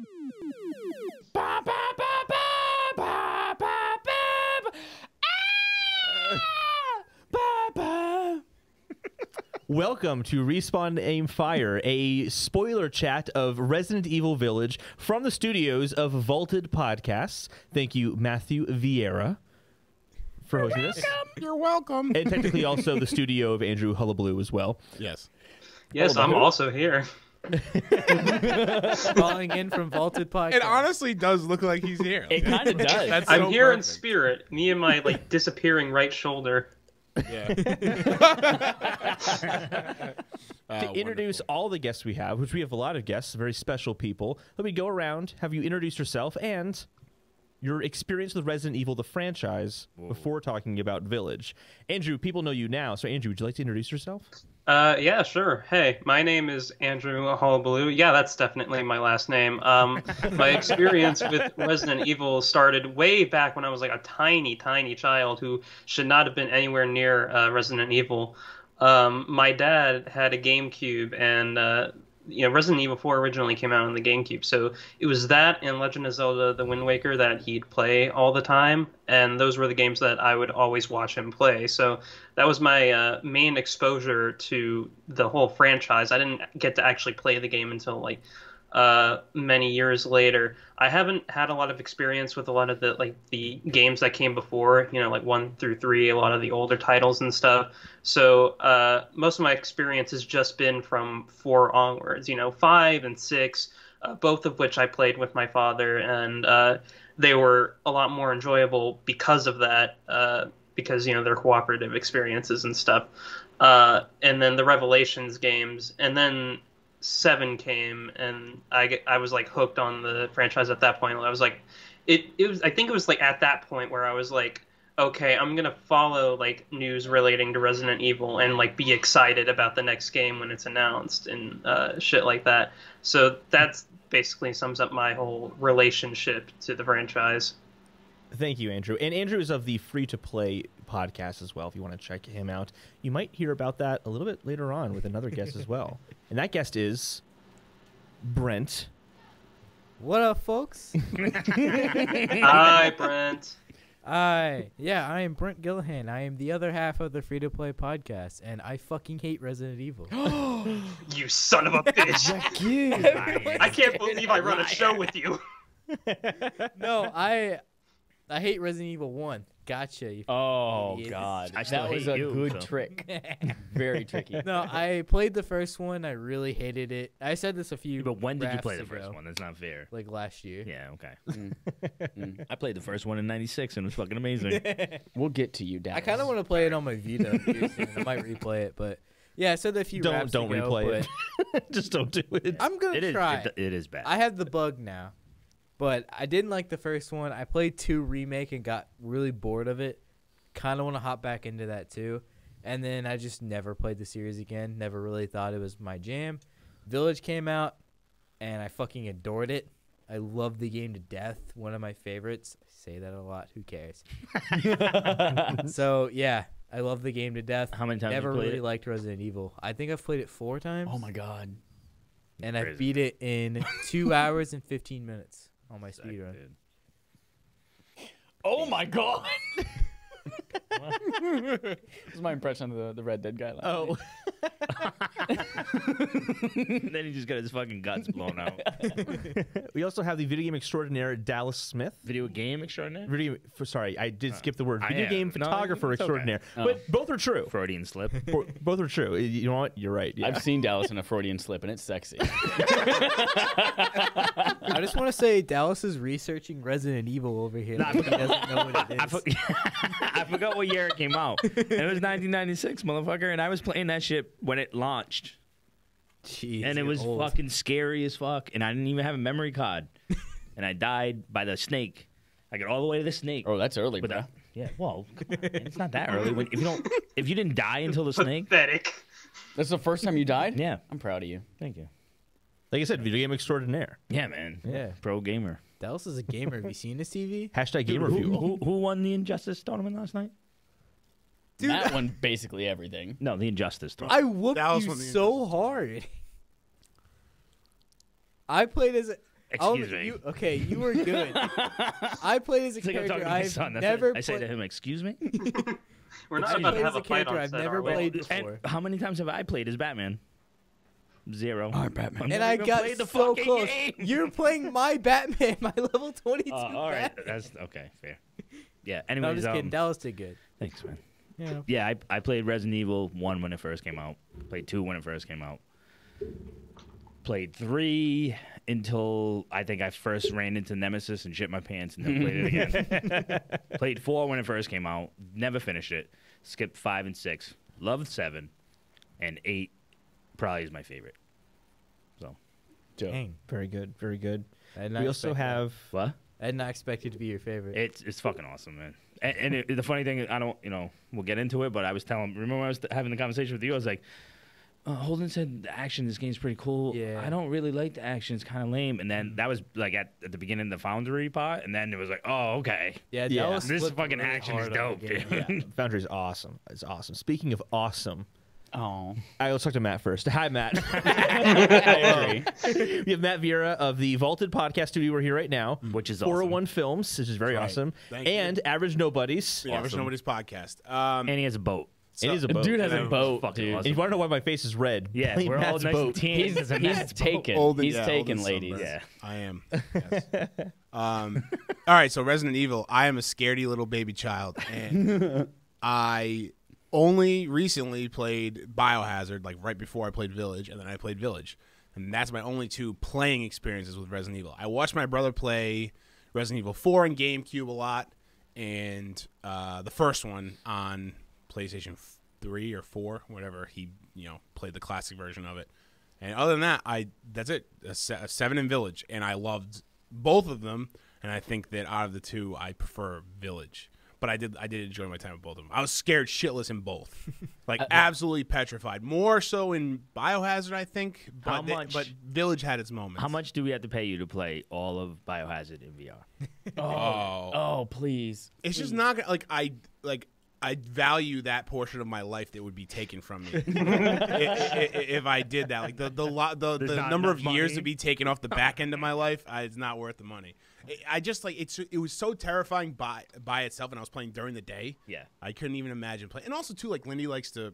Ba, ba, ba, ba, ba, ba, ba, ba, ba. Welcome to Respawn Aim Fire, a spoiler chat of Resident Evil Village from the studios of Vaulted Podcasts. Thank you, Matthew Vieira, for hosting this. You're welcome. And technically also the studio of Andrew Hullabaloo as well. Yes. Yes, I'm also here. Calling in from Vaulted Podcast. It honestly does look like he's here. It kind of does. That's I'm so here in perfect. spirit. Me and my disappearing right shoulder. Yeah. To introduce all the guests we have, which we have a lot of guests, very special people, let me go around, have you introduce yourself and your experience with Resident Evil, the franchise, before talking about Village. Andrew, people know you now, so Andrew, would you like to introduce yourself? Yeah, sure. Hey, my name is Andrew Hullabaloo. Yeah, that's definitely my last name. My experience with Resident Evil started way back when I was like a tiny, tiny child who should not have been anywhere near Resident Evil. My dad had a GameCube, and Resident Evil 4 originally came out on the GameCube, so it was that and Legend of Zelda: The Wind Waker that he'd play all the time, and those were the games that I would always watch him play. So that was my main exposure to the whole franchise. I didn't get to actually play the game until many years later. I haven't had a lot of experience with a lot of the games that came before, 1 through 3, a lot of the older titles and stuff. So most of my experience has just been from 4 onwards, 5 and 6, both of which I played with my father, and they were a lot more enjoyable because of that, because, they're cooperative experiences and stuff. And then the Revelations games, and then 7 came, and I was hooked on the franchise at that point. I was like, I think it was at that point where I was like, okay, I'm gonna follow news relating to Resident Evil and be excited about the next game when it's announced and shit like that. So that's basically sums up my whole relationship to the franchise. Thank you, Andrew. And Andrew is of the Free to Play podcast as well, if you want to check him out. You might hear about that a little bit later on with another guest as well. And that guest is Brent. What up, folks? Hi, Brent. Hi. Yeah, I am Brent Gillihan. I am the other half of the Free to Play podcast, and I fucking hate Resident Evil. You son of a bitch. I can't believe I run a show with you. No, I hate Resident Evil 1. Gotcha. You Oh, idiots. God. That was a good trick. Very tricky. No, I played the first one. I really hated it. I said this a few But when did you RAFs play the ago, first one? That's not fair. last year. Yeah, okay. I played the first one in '96 and it was fucking amazing. We'll get to you, Dallas. I kind of want to play it on my Vita. here soon. I might replay it, but yeah, I said that a few Don't RAFs ago, replay but it. Just don't do it. I'm going to try. It is bad. I have the bug now, but I didn't like the first one. I played 2 Remake and got really bored of it. Kind of want to hop back into that too. And then I just never played the series again. Never really thought it was my jam. Village came out, and I fucking adored it. I love the game to death. One of my favorites. I say that a lot. Who cares? So, yeah, I love the game to death. How many times Never you played really it? liked Resident Evil. I think I've played it 4 times. Oh, my God. And I Crazy. beat it in 2 hours and 15 minutes on my speedrun. Dude. Oh, my God. This is my impression of the Red Dead guy. Oh. Then he just got his fucking guts blown out. We also have the video game extraordinaire Dallas Smith. Video game extraordinaire? Sorry, I did skip the word. I Video am. game No, photographer it's okay. extraordinaire. Oh. But both are true. Freudian slip. Both are true. You know what? You're right. Yeah. I've seen Dallas in a Freudian slip, and it's sexy. I just want to say Dallas is researching Resident Evil over here. Nah, I He doesn't know what it is. I forgot what year it came out. It was 1996, motherfucker, and I was playing that shit when it launched. Jeez, And it you're was old. fucking scary as fuck, and I didn't even have a memory card. And I died by the snake. I got all the way to the snake. Oh, that's early, But bro. yeah, well, come on, man, it's not that early. If you didn't die until the snake, Pathetic. That's the first time you died? yeah, I'm proud of you. thank you. Like I said, video game extraordinaire. Yeah, man. Yeah. Pro gamer. Dallas is a gamer. Have you seen his TV? Hashtag game Who, review. who won the Injustice tournament last night? Dude, That one, basically everything. No, the Injustice tournament. I whooped Dallas you won the so hard. I played as Excuse me. You were good. I played as a It's like I'm talking character to my I've son. That's never it. I say to played. him, "Excuse me." We're I not about played to as have a a fight character on I've set, never are we? played And before. how many times have I played as Batman? 0. All right, Batman. I've And never I even got played the so fucking close. game. You're playing my Batman, my level 22 All right, Batman. that's okay. Fair. Yeah. No, I'm Anyways, just kidding. Dallas did good. thanks, man. Yeah. Yeah, I played Resident Evil 1 when it first came out. Played 2 when it first came out. Played 3 until I think I first ran into Nemesis and shit my pants and then played it again. Played 4 when it first came out. Never finished it. Skipped 5 and 6. Loved 7. And 8 probably is my favorite. So, Dang. Very good. Very good. I did not We also expect that. have. what? I did not expect it to be your favorite. It's fucking awesome, man. And the funny thing, I don't, we'll get into it, but I was telling, remember when I was having the conversation with you, I was like, Holden said the action in this game's pretty cool. Yeah. I don't really like the action. It's kind of lame. And then that was like at the beginning of the Foundry part. And then it was like, oh, okay. yeah, Yeah. Dallas This flipped fucking really action is hard on dope, the game. dude. Yeah, Foundry's awesome. It's awesome. Speaking of awesome, Oh, all right, let's talk to Matt first. Hi, Matt. I agree. We have Matt Vieira of the Vaulted Podcast Studio. We're here right now. Which is 401 Films, which is very Right. awesome. Thank you. And Average Nobodies. The Average Nobody's podcast. And he has a boat. It is a boat. Dude has a Yeah. boat, Fucking dude. awesome. And you want to know why my face is red? Yeah, Play we're all Matt's nice boat. and tan. He's taken. Old and- He's yeah, taken, old and ladies. sunburned. Yeah. I am. Yes. All right, so Resident Evil. I am a scaredy little baby child, and I only recently played Biohazard, like right before I played Village, and then I played Village, and that's my only 2 playing experiences with Resident Evil. I watched my brother play Resident Evil 4 on GameCube a lot, and the first one on PlayStation 3 or 4, whatever. He played the classic version of it. And other than that, that's it. A 7 in Village, and I loved both of them. And I think that out of the 2, I prefer Village. But I did enjoy my time with both of them. I was scared shitless in both, like absolutely petrified. More so in Biohazard, I think. But How much- but Village had its moments. How much do we have to pay you to play all of Biohazard in VR? Oh, please. It's just not gonna, I value that portion of my life that would be taken from me if I did that. Like the There's not number of enough years money. to be taken off the back end of my life, it's not worth the money. I just like it was so terrifying by itself, and I was playing during the day. Yeah. I couldn't even imagine playing. And also too, like Lindy likes to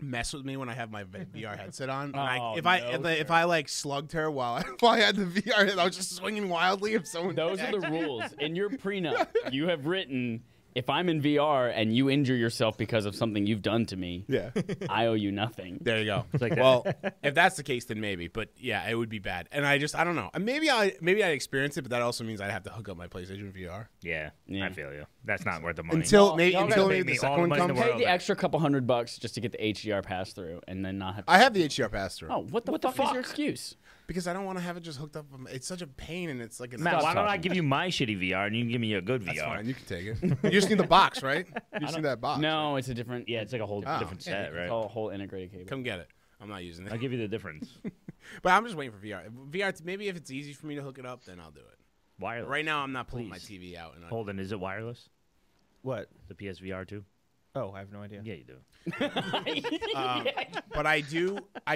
mess with me when I have my VR headset on. And if I like slugged her while I had the VR headset, I was just swinging wildly. If someone Those are the rules. In your prenup, you have written, if I'm in VR and you injure yourself because of something you've done to me, yeah. I owe you nothing. There you go. like that. Well, if that's the case, then maybe. But yeah, it would be bad. And I don't know. Maybe I'd experience it, but that also means I'd have to hook up my PlayStation VR Yeah, Yeah. I feel you. That's not worth the money. until maybe y'all until gotta maybe pay me the all second the one money in the comes. world. Pay the extra couple $100 just to get the HDR pass through and then not have to. I have the HDR pass through Oh, what the fuck is your excuse? because I don't want to have it just hooked up. It's such a pain, and it's like an Matt, why don't I talking. give you my shitty VR and you can give me a good That's VR? fine. You can take it. You just need the box, right? You just need that box. No, it's a different. Yeah, it's like a whole Oh, different yeah, set, right? It's all a whole integrated cable. Come get it. I'm not using I'll it. give you the difference. But I'm just waiting for VR. Maybe if it's easy for me to hook it up, then I'll do it. Wireless. Right now, I'm not pulling my Please. TV out. And Holden, is it wireless? What? The PSVR 2? Oh, I have no idea. Yeah, you do. But I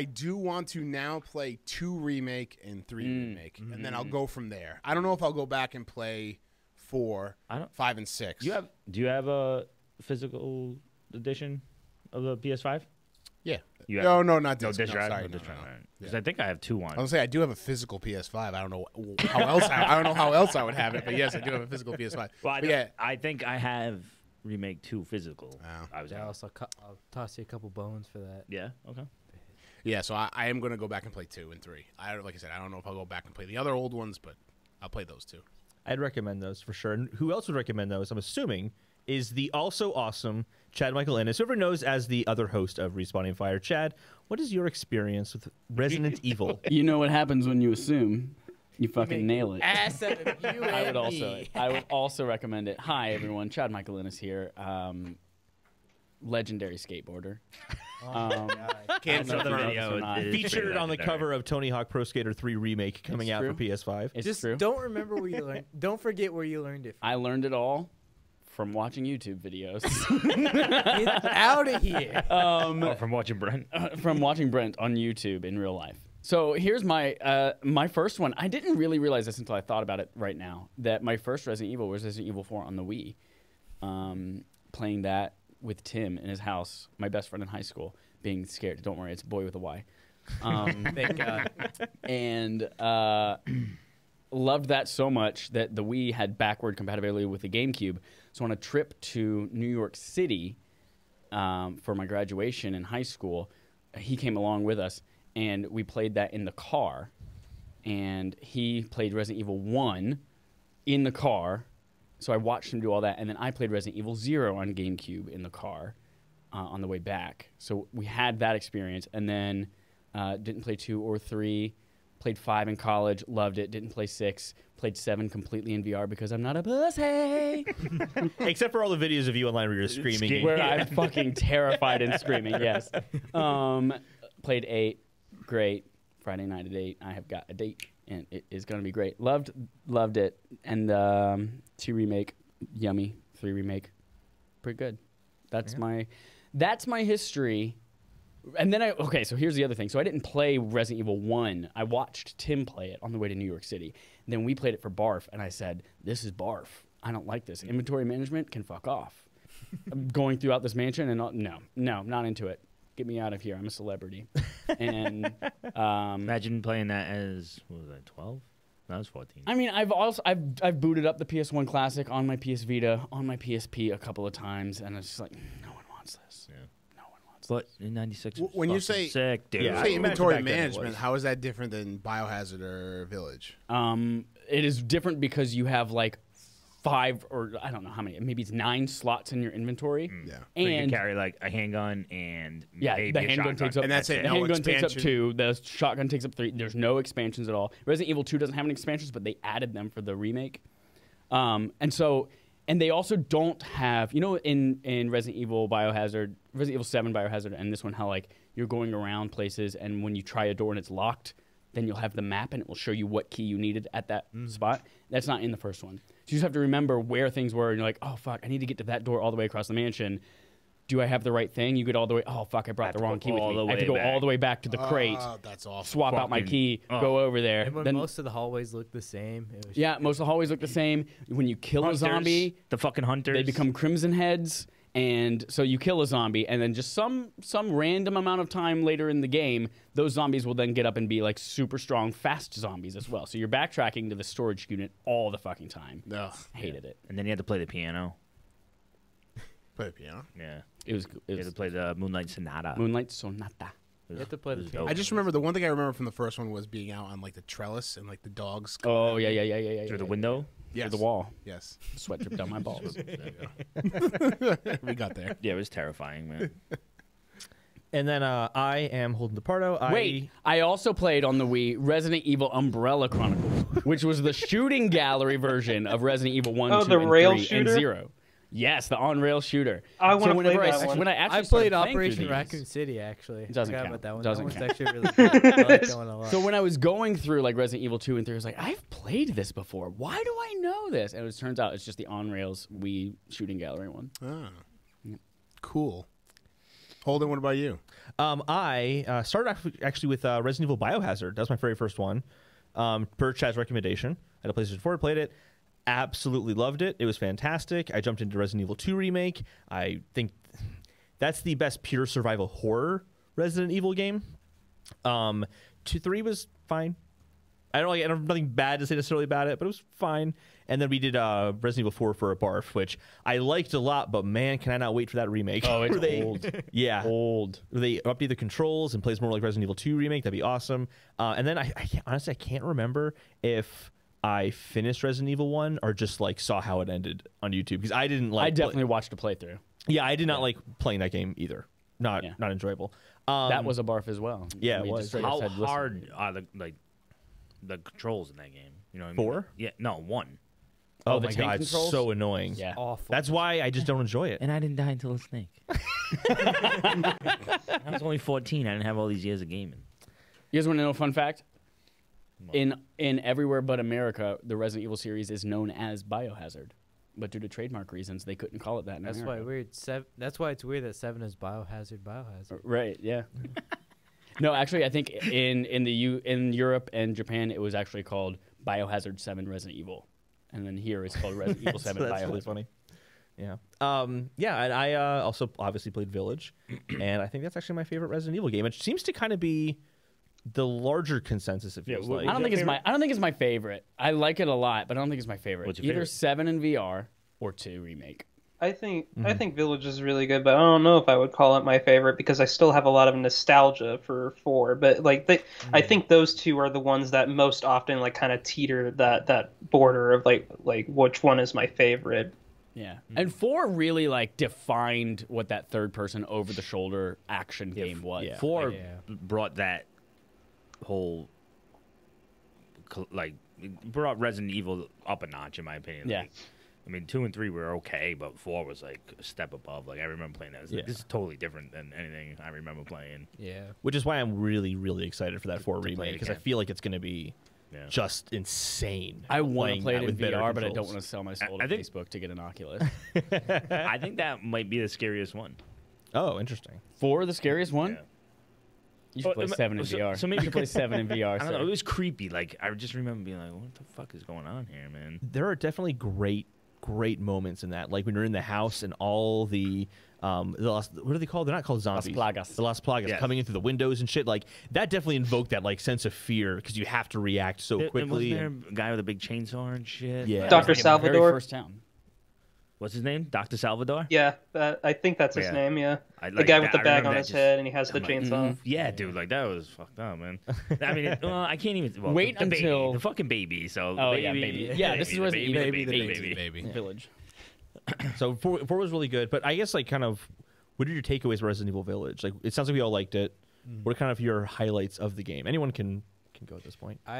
do want to now play 2 remake and 3 remake, and then I'll go from there. I don't know if I'll go back and play 4, I don't- 5, and 6. Do you have a physical edition of the PS5? Yeah. You No, have- no, not No disc. disc drive? Sorry, No no, disc drive, no. all right. Yeah. 'Cause I think I have 2 I was on. gonna say I do have a physical PS5. I don't know how else. I don't know how else I would have it, but yes, I do have a physical PS5. Well, But yeah, I think I have Remake 2 physical. Oh. I was Dallas, I'll toss you a couple bones for that. Yeah, okay. yeah. So I am gonna go back and play 2 and 3. Like I said, I don't know if I'll go back and play the other old ones, but I'll play those 2. I'd recommend those for sure. And who else would recommend those? I'm assuming is the also awesome Chad Michael Ennis, whoever knows as the other host of Respawning Fire. Chad, what is your experience with Resident Evil? You know what happens when you assume. You fucking nail it. Ass out of you I and would me. also recommend it. Hi everyone, Chad Michael Innes here. Legendary skateboarder. Can't saw the confirm. video. It is Featured pretty on the legendary. cover of Tony Hawk Pro Skater 3 Remake coming It's out for true. PS5. It's Just true. don't remember where you learned. Don't forget where you learned it. I learned it all from watching YouTube videos. Get out of here. Oh, from watching Brent. From watching Brent on YouTube in real life. So here's my my first one. I didn't really realize this until I thought about it right now, that my first Resident Evil was Resident Evil 4 on the Wii. Playing that with Tim in his house, my best friend in high school, being scared. Don't worry, it's a boy with a Y. Thank God. And loved that so much that the Wii had backward compatibility with the GameCube. So on a trip to New York City for my graduation in high school, he came along with us, and we played that in the car. And he played Resident Evil 1 in the car. So I watched him do all that, and then I played Resident Evil 0 on GameCube in the car on the way back. So we had that experience, and then didn't play 2 or 3. Played 5 in college, loved it. Didn't play 6. Played 7 completely in VR because I'm not a pussy. Except for all the videos of you online where you're screaming. Where I'm fucking terrified and screaming, yes. Played 8, great. Friday night at 8, I have got a date, and it is going to be great. Loved it. And 2 remake, yummy. 3 remake, pretty good. That's my history. And then so here's the other thing. So I didn't play Resident Evil 1. I watched Tim play it on the way to New York City. And then we played it for Barf, and I said, this is Barf. I don't like this. Inventory management can fuck off. I'm going throughout this mansion, and no, not into it. Get me out of here. I'm a celebrity. And Imagine playing that as, what was that, 12? No, I was 14. I mean, I've booted up the PS1 Classic on my PS Vita, on my PSP a couple of times, and it's just like, no one wants this. Yeah. No one wants But in 96, When you say sick, dude. When you Yeah, say I inventory imagine back then it management, was. how is that different than Biohazard or Village? It is different because you have like 5 or I don't know how many, maybe it's 9 slots in your inventory. Yeah. So you can And carry like a handgun and yeah, maybe the a handgun shotgun. takes up. And that's it. The No handgun takes up expansion. 2. The shotgun takes up 3. There's no expansions at all. Resident Evil 2 doesn't have any expansions, but they added them for the remake. And they also don't have, in Resident Evil Biohazard, Resident Evil 7 Biohazard, and this one, how like you're going around places, and when you try a door and it's locked, then you'll have the map and it will show you what key you needed at that spot. That's not in the first one. So you just have to remember where things were, and you're like, oh fuck, I need to get to that door all the way across the mansion. Do I have the right thing? You get all the way. Oh fuck, I brought the wrong key with me. I have to go all the way back to the crate, That's awful. swap out my key, go over there. And when Then, most of the hallways look the same. It was most of the hallways look the same. When you kill Hunters, a zombie, the fucking hunters. they become crimson heads, and so you kill a zombie, and then just some random amount of time later in the game, those zombies will then get up and be like super strong, fast zombies as well. So you're backtracking to the storage unit all the fucking time. Ugh. Hated it. And then you had to play the piano. Play the piano. Yeah. It was You had to play the Moonlight Sonata. Moonlight Sonata. You have to play the It was piano. dope. I just remember the one thing I remember from the first one was being out on like the trellis and like the dogs. Oh yeah. Through the window. Yes. Through the wall. Yes. Sweat dripped down my balls. We got there. Yeah, it was terrifying, man. And then I am holding the Pardo. Wait, I also played on the Wii Resident Evil Umbrella Chronicles, which was the shooting gallery version of Resident Evil 1, 2, the and rail 3, and shooter? 0. Yes, the on-rail shooter. I wanna whenever play that one. When I actually I started played playing through Operation these- Raccoon City, actually. Doesn't Forgot count. about that one. Doesn't that count. one's actually really good. I like that one a lot. So when I was going through like Resident Evil 2 and 3, I was like, I've played this before. Why do I know this? And it turns out it's just the on-rails Wii shooting gallery one. Ah. Cool. Holden, what about you? I started actually with Resident Evil Biohazard. That was my very first one. Per Chad's recommendation. I had a PlayStation 4, played it. Absolutely loved it. It was fantastic. I jumped into Resident Evil 2 Remake. I think that's the best pure survival horror Resident Evil game. 3 was fine. I don't have nothing bad to say necessarily about it, but it was fine. And then we did Resident Evil 4 for a Barf, which I liked a lot, but man, can I not wait for that remake. Oh, it's Where old. Yeah. Old. Where they update the controls and plays more like Resident Evil 2 Remake. That'd be awesome. And then honestly, I can't remember if I finished Resident Evil 1 or just like saw how it ended on YouTube, because I didn't like. I definitely watched a playthrough. Yeah, I did not like playing that game either. Not enjoyable. That was a Barf as well. Yeah, it We was. just straight up How said, "Listen." hard are the controls in that game? You know what I mean? 4? Yeah, no, 1. Oh, the my tank god, it's controls? so annoying. Yeah. Awful. That's why I just don't enjoy it. And I didn't die until a snake. I was only 14. I didn't have all these years of gaming. You guys want to know a fun fact? In everywhere but America, the Resident Evil series is known as Biohazard, but due to trademark reasons, they couldn't call it that. In That's America. why weird. That's why it's weird that 7 is Biohazard. Right? Yeah. No, actually, I think in Europe and Japan, it was actually called Biohazard 7 Resident Evil, and then here it's called Resident Evil 7 That's Biohazard. really funny. Yeah. Yeah, and I also obviously played Village, and I think that's actually my favorite Resident Evil game. It seems to kind of be the larger consensus. It feels like. I don't think it's my favorite. I like it a lot, but I don't think it's my favorite. What's your Either favorite? 7 in VR or 2 remake. I think Village is really good, but I don't know if I would call it my favorite because I still have a lot of nostalgia for 4. But like I think those two are the ones that most often like kind of teeter that border of like which one is my favorite. Yeah, and 4 really like defined what that third person over the shoulder action game was. yeah. 4 brought that whole brought Resident Evil up a notch in my opinion. Yeah. Like, I mean, 2 and 3 were okay, but 4 was like a step above. Like I remember playing that. This is totally different than anything I remember playing. Yeah. Which is why I'm really, really excited for that 4 play it remake because I again. feel like it's going to be Yeah. just insane. I want to playing play that it in with better VR, but I don't controls. want to sell my soul to I think- Facebook to get an Oculus. I think that might be the scariest one. Oh, interesting. 4, the scariest one? Yeah. You should play Oh, 7 in so- VR. so maybe- you should play 7 in VR. I don't know. sir. It was creepy. Like I just remember being like, "What the fuck is going on here, man?" There are definitely great moments in that. Like when you're in the house and all the what are they called? They're not called zombies. Plagas. The Las Plagas Yes. coming in through the windows and shit. Like that definitely invoked that like sense of fear because you have to react so And quickly. wasn't there a guy with a big chainsaw and shit? Yeah. Like, Dr. Like, in the Salvador? Very first town. what's his name? Dr. Salvador. Yeah, I think that's his Yeah. name. Yeah, I the like guy that. with the I bag remember on that his just- head and he has the I'm like, chainsaw. Yeah, dude, like that was fucked up, man. I mean, I can't even. Well, Wait the baby, until- the fucking baby. So Oh, the yeah, baby. baby. Yeah, this is the Resident baby, Evil. the Baby. baby. Village. So 4 was really good, but I guess like kind of what are your takeaways for Resident Evil Village? Like it sounds like we all liked it. What are kind of your highlights of the game? Anyone can go at this point. Oh,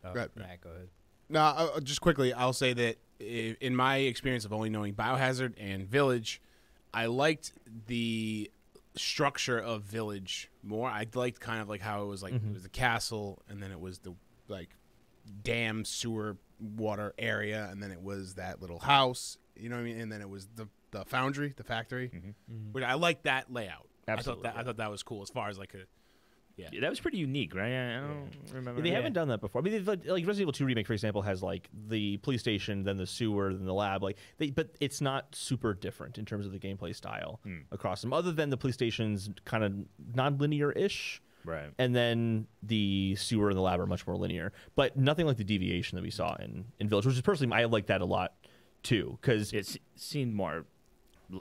Right. Matt, go ahead. No, just quickly, I'll say that in my experience of only knowing Biohazard and Village, I liked the structure of Village more. I liked kind of like how it was like it was the castle, and then it was the like dam, sewer, water area, and then it was that little house. You know what I mean? And then it was the foundry, the factory. Which I liked that layout. Absolutely. I thought that was cool as far as like a. Yeah, that was pretty unique, right? I don't remember. They haven't done that before. I mean, they've, like Resident Evil 2 remake, for example, has like the police station, then the sewer, then the lab. Like, but it's not super different in terms of the gameplay style across them, other than the police station's kind of non-linear-ish. Right. And then the sewer and the lab are much more linear, but nothing like the deviation that we saw in Village, which is personally I like that a lot too, because It seemed more.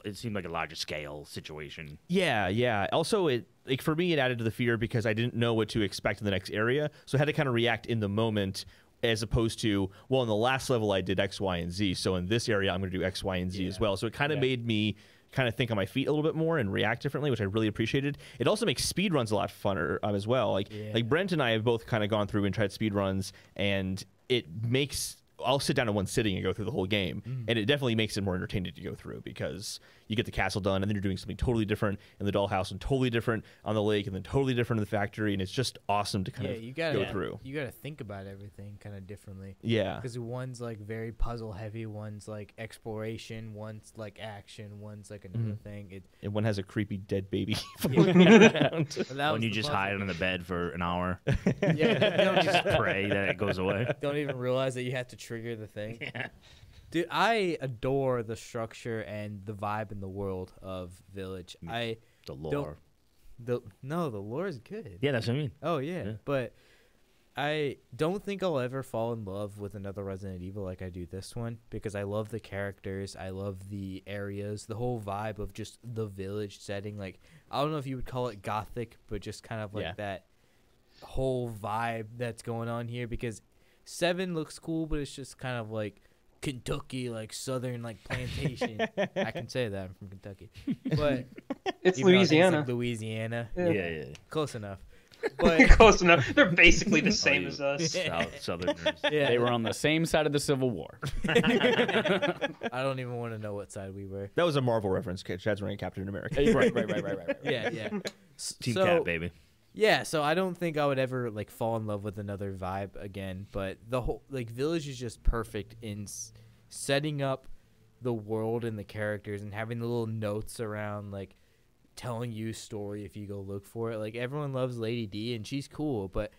It seemed like a larger scale situation. yeah. Also, it like for me, it added to the fear because I didn't know what to expect in the next area, so I had to kind of react in the moment, as opposed to in the last level I did X, Y, and Z, so in this area I'm going to do X, Y, and Z as well. So it kind of made me kind of think on my feet a little bit more and react differently, which I really appreciated. It also makes speed runs a lot funner as well. Like Brent and I have both kind of gone through and tried speed runs, and it makes. I'll sit down in one sitting and go through the whole game, and it definitely makes it more entertaining to go through because you get the castle done, and then you're doing something totally different in the dollhouse, and totally different on the lake, and then totally different in the factory, and it's just awesome to kind of you gotta go through. You gotta think about everything kind of differently. Yeah, Because one's like very puzzle heavy, one's like exploration, one's like action, one's like another thing. and one has a creepy dead baby. When you just hide under the bed for an hour, Yeah, you just pray that it goes away. don't even realize that you have to trigger the thing. Dude, I adore the structure and the vibe and the world of Village. The lore. The lore is good. Yeah, that's what I mean. Oh yeah, but I don't think I'll ever fall in love with another Resident Evil like I do this one, because I love the characters, I love the areas, the whole vibe of just the village setting. Like, I don't know if you would call it gothic, but just kind of like that whole vibe that's going on here, because 7 looks cool, but it's just kind of like Kentucky, like southern, like plantation. I can say that I'm from Kentucky, but It's even though I think Louisiana. like Louisiana, Yeah. close enough. But Close enough. They're basically the same as us. Southerners. yeah, They were on the same side of the Civil War. I don't even want to know what side we were. That was a Marvel reference. Chad's wearing Captain America. right. Yeah. Team So- Cat, baby. Yeah, so I don't think I would ever like fall in love with another vibe again, but the whole like Village is just perfect in setting up the world and the characters and having the little notes around like telling you story if you go look for it. Like everyone loves Lady D and she's cool, but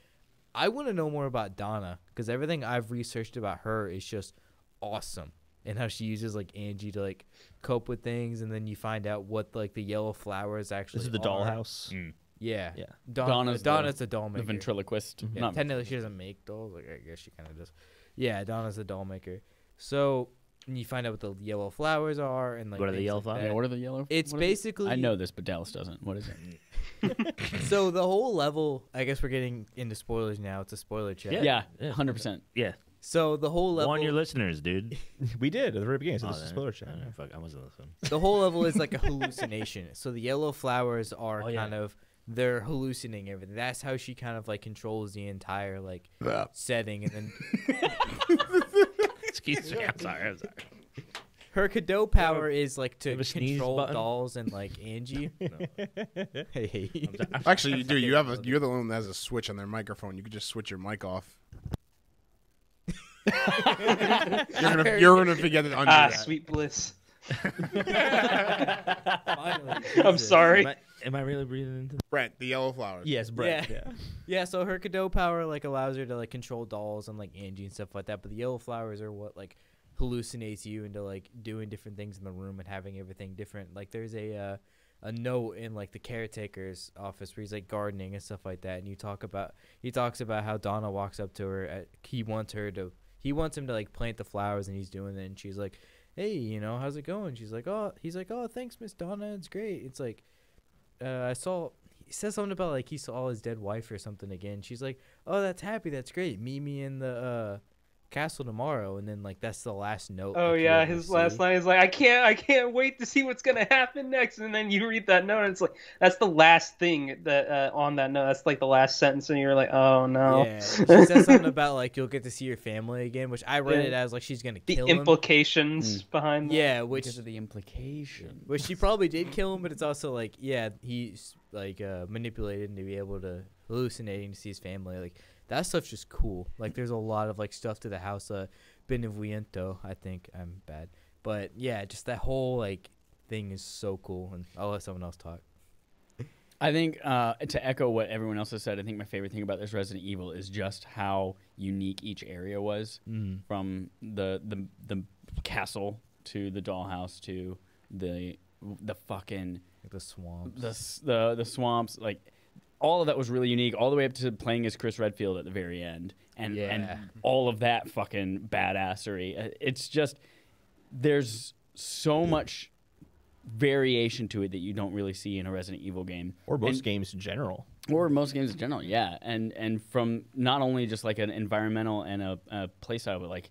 I want to know more about Donna because everything I've researched about her is just awesome, and how she uses like Angie to like cope with things, and then you find out what like the yellow flowers actually. This is the dollhouse. Yeah, Yeah. Donna's the doll The maker. ventriloquist. Yeah, technically, she doesn't make dolls. Like, I guess she kind of does. Yeah, Donna's the doll maker. So and you find out what the yellow flowers are, and like What are the things yellow like flowers? that. Yeah, what are the yellow? It's what is it? basically. I know this, but Dallas doesn't. What is it? So the whole level. I guess we're getting into spoilers now. It's a spoiler chat. Yeah, 100%. Yeah. So the whole level. Warn your listeners, dude. We did at the very beginning. So this is then- spoiler chat. Fuck, I wasn't listening. The whole level is like a hallucination. So the yellow flowers are Oh, yeah. kind of they're hallucinating everything. That's how she kind of like controls the entire like setting, and then Excuse me. I'm sorry. her Cadeau power is like to have a sneeze control button? dolls and like Angie. Hey. Actually, dude, you're the one that has a switch on their microphone. You could just switch your mic off. you're gonna forget to undo that. Sweet bliss. Finally, I'm Jesus. sorry. Am I really breathing into Brent, the yellow flowers. Yes, Brett. Yeah. Yeah, so her Cadeau power like allows her to like control dolls and like Angie and stuff like that. But the yellow flowers are what like hallucinates you into like doing different things in the room and having everything different. Like there's a note in like the caretaker's office where he's like gardening and stuff like that, and he talks about how Donna walks up to her. He wants him to like plant the flowers, and he's doing it, and she's like, "Hey, you know, how's it going?" He's like, "Oh, thanks, Miss Donna. It's great." It's like, he says something about like he saw his dead wife or something again. She's like, "Oh, that's happy. That's great. Meet me in the castle tomorrow." And then like that's the last note. Oh like, you yeah, ever his see. last line is like, I can't wait to see what's gonna happen next. And then you read that note, and it's like that's the last thing that on that note. That's like the last sentence, and you're like, oh no. Yeah, she says something about like you'll get to see your family again, which I read Yeah. it as like she's gonna The kill him. implications behind that. Yeah, which Because of the implication. she probably did kill him, but it's also like he's like manipulated to be able to hallucinating to see his family. Like that stuff's just cool. Like there's a lot of like stuff to the house. Beneviento, I think I'm bad, but yeah, just that whole like thing is so cool. And I'll let someone else talk. I think to echo what everyone else has said, I think my favorite thing about this Resident Evil is just how unique each area was, from the castle to the dollhouse to the fucking Like the swamps. the swamps. Like all of that was really unique, all the way up to playing as Chris Redfield at the very end, and all of that fucking badassery. It's just there's so much variation to it that you don't really see in a Resident Evil game, Or most games in general. or most games in general. Yeah, and from not only just like an environmental and a play style, but like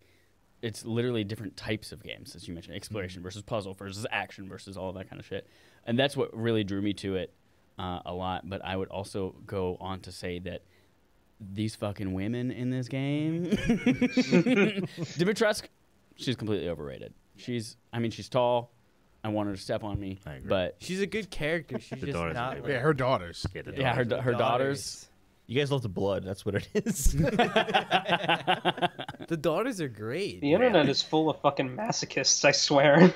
it's literally different types of games, as you mentioned, exploration versus puzzle versus action versus all of that kind of shit, and that's what really drew me to it a lot. But I would also go on to say that these fucking women in this game, Dimitrescu, she's completely overrated. She's tall. I want her to step on me, I agree. but She's a good character. She's The just daughters not. are Like, Yeah, her daughters. Yeah, the yeah, her daughters. her daughters. You guys love the blood. That's what it is. The daughters are great. The internet is full of fucking masochists, I swear.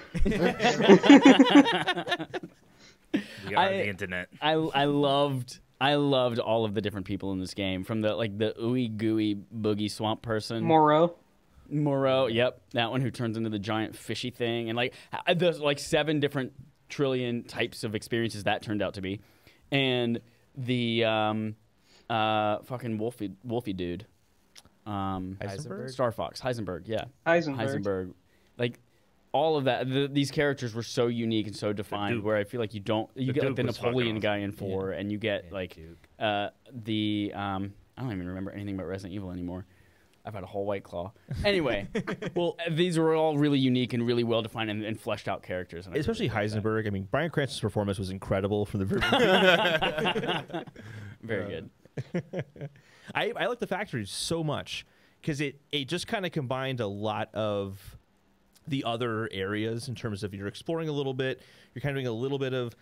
We are the internet. I loved all of the different people in this game, from the ooey gooey boogie swamp person, Moreau, yep, that one who turns into the giant fishy thing, and there's like 7 different trillion types of experiences that turned out to be, and the fucking wolfy dude, Heisenberg? Star Fox, Heisenberg, yeah, Heisenberg. like all of that. These characters were so unique and so defined, Duke. where I feel like you get like Duke the was fucking Napoleon awesome. guy in 4, and you get like Duke. the I don't even remember anything about Resident Evil anymore. I've had a whole White Claw. Anyway, well, these were all really unique and really well defined and fleshed out characters. And I Especially really liked that. Heisenberg. I mean, Bryan Cranston's performance was incredible from the very Very good. I like the factory so much because it just kind of combined a lot of the other areas in terms of you're exploring a little bit, you're kind of doing a little bit of,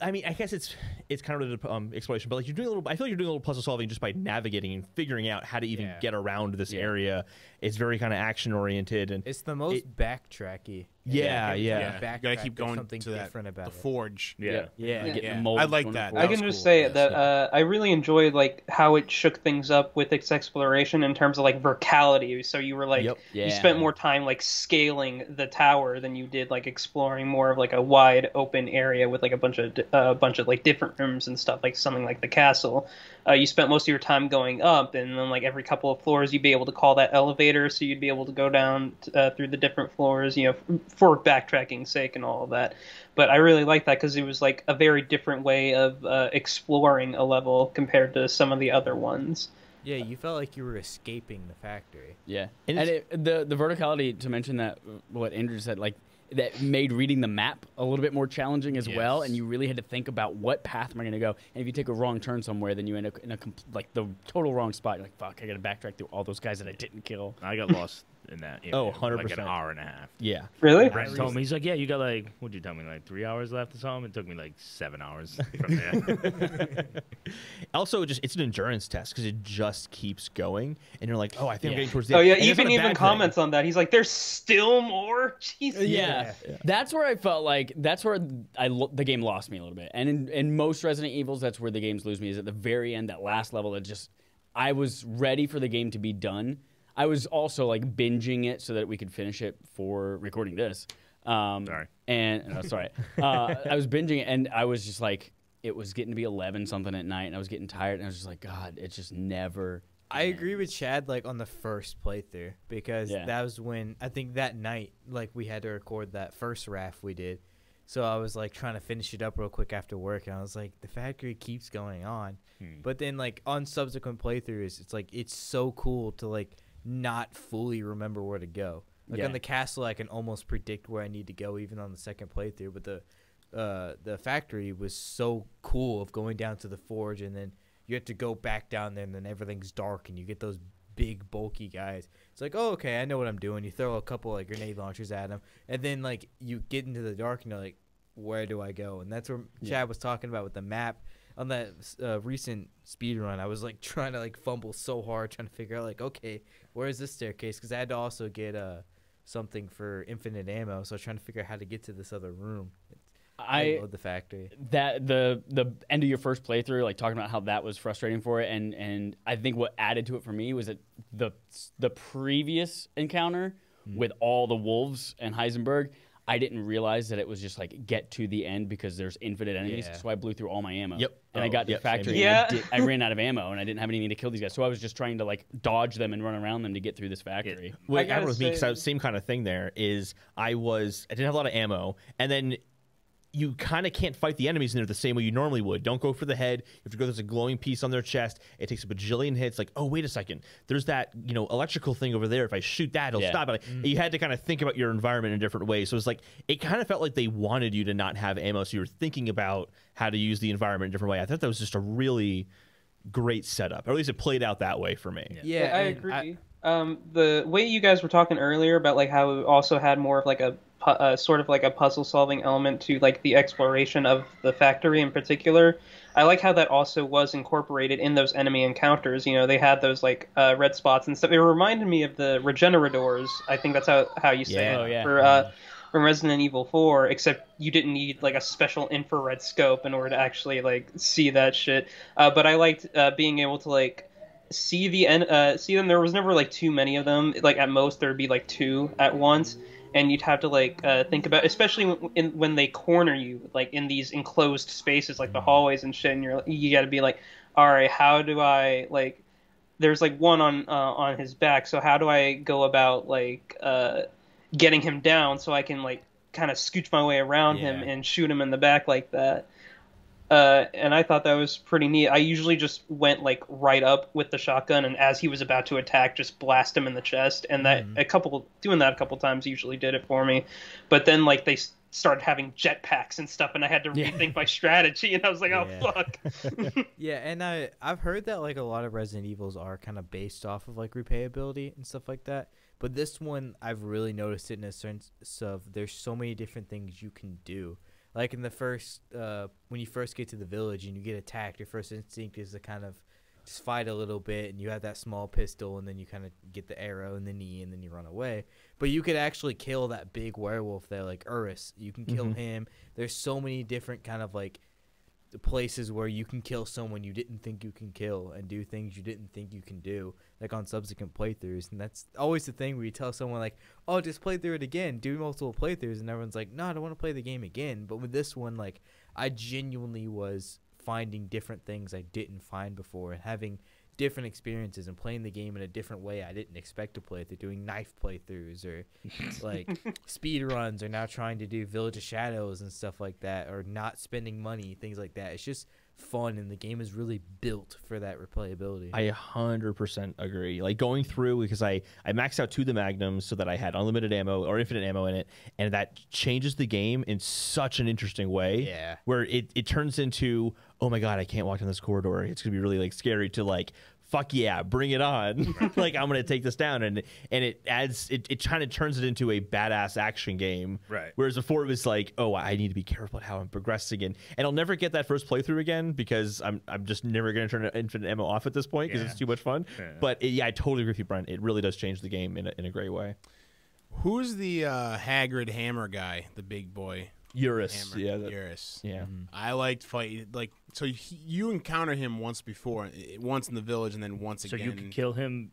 I mean, I guess it's kind of exploration, but like you're doing a little. I feel like you're doing a little puzzle solving just by navigating and figuring out how to even get around this area. It's very kind of action oriented, and It's the most backtracky Yeah, every yeah. time You gotta backtrack, keep there's going something to that different about the it. forge. Yeah. Yeah. Getting Yeah. the mold I like going that. forward. I That can was just cool. say Yes, that I really enjoyed like how it shook things up with its exploration in terms of like verticality. So you were like Yep. you Yeah. spent more time like scaling the tower than you did like exploring more of like a wide open area with like a bunch of like different rooms and stuff, like something like the castle. You spent most of your time going up, and then like every couple of floors you'd be able to call that elevator, so you'd be able to go down through the different floors, you know, for backtracking's sake and all of that. But I really liked that because it was like a very different way of exploring a level compared to some of the other ones. Yeah, you felt like you were escaping the factory. Yeah, And and the verticality, to mention that what Andrew said, like that made reading the map a little bit more challenging as well, Yes. and you really had to think about what path am I going to go. And if you take a wrong turn somewhere, then you end up in like the total wrong spot. You're like, fuck, I got to backtrack through all those guys that I didn't kill. I got lost in that. Oh, area, like 100%. an hour and a half. Yeah. Really? Brent told me, he's like, yeah, you got like, what'd you tell me, like 3 hours left or something? It took me like 7 hours from there. Also, it's an endurance test because it just keeps going, and you're like, oh, I think I'm getting towards the Oh end. yeah, And it's not a even bad thing. comments on that. He's like, "There's still more." Jesus. Yeah. That's where I felt like that's where the game lost me a little bit. And in most Resident Evils, that's where the games lose me, is at the very end, that last level. That just, I was ready for the game to be done. I was also like binging it so that we could finish it for recording this. Sorry. And sorry, I was binging it, and I was just like, it was getting to be 11 something at night, and I was getting tired, and I was just like, God, it just never. I agree with Chad, like, on the first playthrough, because Yeah. that was when, I think that night, like, we had to record that first RAF we did. So I was, like, trying to finish it up real quick after work, and I was like, the factory keeps going on. But then, like, on subsequent playthroughs, it's, like, it's so cool to, like, not fully remember where to go. Like, Yeah. on the castle, I can almost predict where I need to go, even on the second playthrough. But the factory was so cool of going down to the forge, and then you have to go back down there, and then everything's dark, and you get those big, bulky guys. It's like, oh, okay, I know what I'm doing. You throw a couple, like, grenade launchers at them, and then, like, you get into the dark, and you're like, where do I go? And that's where Chad was talking about with the map. On that recent speed run, I was, like, trying to, like, fumble so hard, trying to figure out, like, okay, where is this staircase? Because I had to also get something for infinite ammo, so I was trying to figure out how to get to this other room. I love the factory. That the end of your first playthrough, like talking about how that was frustrating for it, and I think what added to it for me was that the previous encounter with all the wolves and Heisenberg, I didn't realize that it was just like get to the end because there's infinite enemies. Yeah. So I blew through all my ammo. Yep. And I got to the factory. Yeah. And I ran out of ammo, and I didn't have anything to kill these guys. So I was just trying to like dodge them and run around them to get through this factory. What I gotta happened with me, say- because same kind of thing there, is I didn't have a lot of ammo, and then you kind of can't fight the enemies in there the same way you normally would. Don't go for the head. You have to go, there's a glowing piece on their chest. It takes a bajillion hits. Like, oh, wait a second. There's that, electrical thing over there. If I shoot that, it'll stop it. Like, you had to kind of think about your environment in different ways. So it's like, it kind of felt like they wanted you to not have ammo. So you were thinking about how to use the environment in a different way. I thought that was just a really great setup. Or at least it played out that way for me. Yeah, I and agree. The way you guys were talking earlier about like how it also had more of like a sort of like a puzzle solving element to like the exploration of the factory in particular. I like how that also was incorporated in those enemy encounters. They had those like red spots and stuff. It reminded me of the regenerators. I think that's how you say Yeah. it Oh, yeah. for from Resident Evil 4, except you didn't need like a special infrared scope in order to actually like see that shit. But I liked being able to like see them. There was never like too many of them. Like at most there'd be like two at once, and you'd have to like think about, especially when they corner you like in these enclosed spaces like the hallways and shit, and you got to be like, all right, how do I like, there's like one on his back, so how do I go about like getting him down so I can like kind of scooch my way around him and shoot him in the back like that. And I thought that was pretty neat. I usually just went like right up with the shotgun, and as he was about to attack, just blast him in the chest. And that doing that a couple times usually did it for me. But then like they started having jetpacks and stuff, and I had to rethink my strategy. And I was like, oh fuck. Yeah, and I've heard that like a lot of Resident Evils are kind of based off of like replayability and stuff like that. But this one, I've really noticed it in a sense of there's so many different things you can do. Like in the first, when you first get to the village and you get attacked, your first instinct is to kind of just fight a little bit, and you have that small pistol, and then you kind of get the arrow in the knee, and then you run away. But you could actually kill that big werewolf there, like Urus. You can kill him. There's so many different kind of like the places where you can kill someone you didn't think you can kill and do things you didn't think you can do, like on subsequent playthroughs. And that's always the thing where you tell someone like, oh, just play through it again, do multiple playthroughs, and everyone's like, no, I don't want to play the game again. But with this one, like, I genuinely was finding different things I didn't find before and having different experiences and playing the game in a different way I didn't expect to play it. They're doing knife playthroughs or like speed runs, or now trying to do Village of Shadows and stuff like that, or not spending money, things like that. It's just fun, and the game is really built for that replayability. I 100% agree. Like going through, because I maxed out to the Magnum so that I had unlimited ammo or infinite ammo in it, and that changes the game in such an interesting way. Yeah. Where it turns into, oh my god, I can't walk down this corridor. It's gonna be really like scary, to like, fuck yeah, bring it on. Like, I'm gonna take this down, and it adds, it kind of turns it into a badass action game. Right. Whereas before it was like, oh, I need to be careful about how I'm progressing, and I'll never get that first playthrough again, because I'm just never gonna turn infinite ammo off at this point, because it's too much fun. Yeah. But I totally agree with you, Brent. It really does change the game in a great way. Who's the Hagrid hammer guy, the big boy? Eurus, Hammer. yeah, Eurus. yeah. I liked fighting, like, so you encounter him once before, once in the village, and then once So again. you can kill him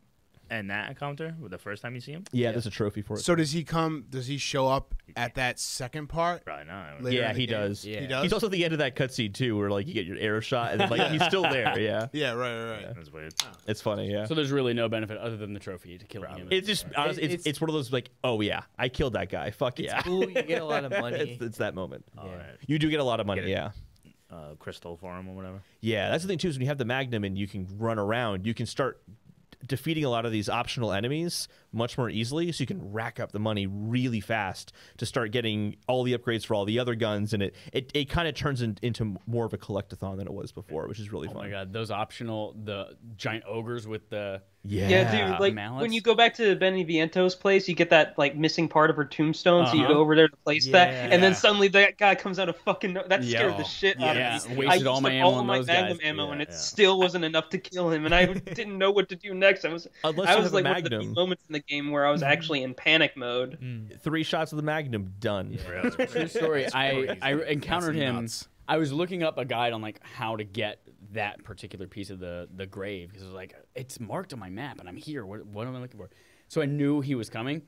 and that encounter with the first time you see him? Yeah, there's a trophy for it. So does he show up at that second part? Probably not. Later yeah, in the he game? does. Yeah. He does? He's also at the end of that cutscene too, where like you get your arrow shot, and then like he's still there. Yeah, Yeah, right. That's weird. it's funny. Yeah, So there's really no benefit other than the trophy to killing him. it's just honestly, it's one of those like, oh yeah, I killed that guy. Fuck yeah. It's cool. You get a lot of money. it's that moment. All right. You do get a lot of money. Get it. Yeah. Crystal for him or whatever. Yeah, that's the thing too, is when you have the Magnum and you can run around, you can start defeating a lot of these optional enemies much more easily, so you can rack up the money really fast to start getting all the upgrades for all the other guns, and it kind of turns into more of a collectathon than it was before, which is really fun. Oh my god, those optional, the giant ogres with the Yeah, dude. Like mallets. when you go back to Benny Viento's place, you get that like missing part of her tombstone, so you go over there to place that, and then suddenly that guy comes out of fucking that scared the shit out of me. Wasted I all used my up ammo all on my those Magnum guys. ammo, and it still wasn't enough to kill him, and I didn't know what to do next. I was Unless you have a like one of the few Magnum. moments in the game where I was actually in panic mode. 3 shots of the Magnum, done. True story. I encountered That's him. nuts. I was looking up a guide on like how to get that particular piece of the grave, because it was like, it's marked on my map and I'm here. What am I looking for? So I knew he was coming,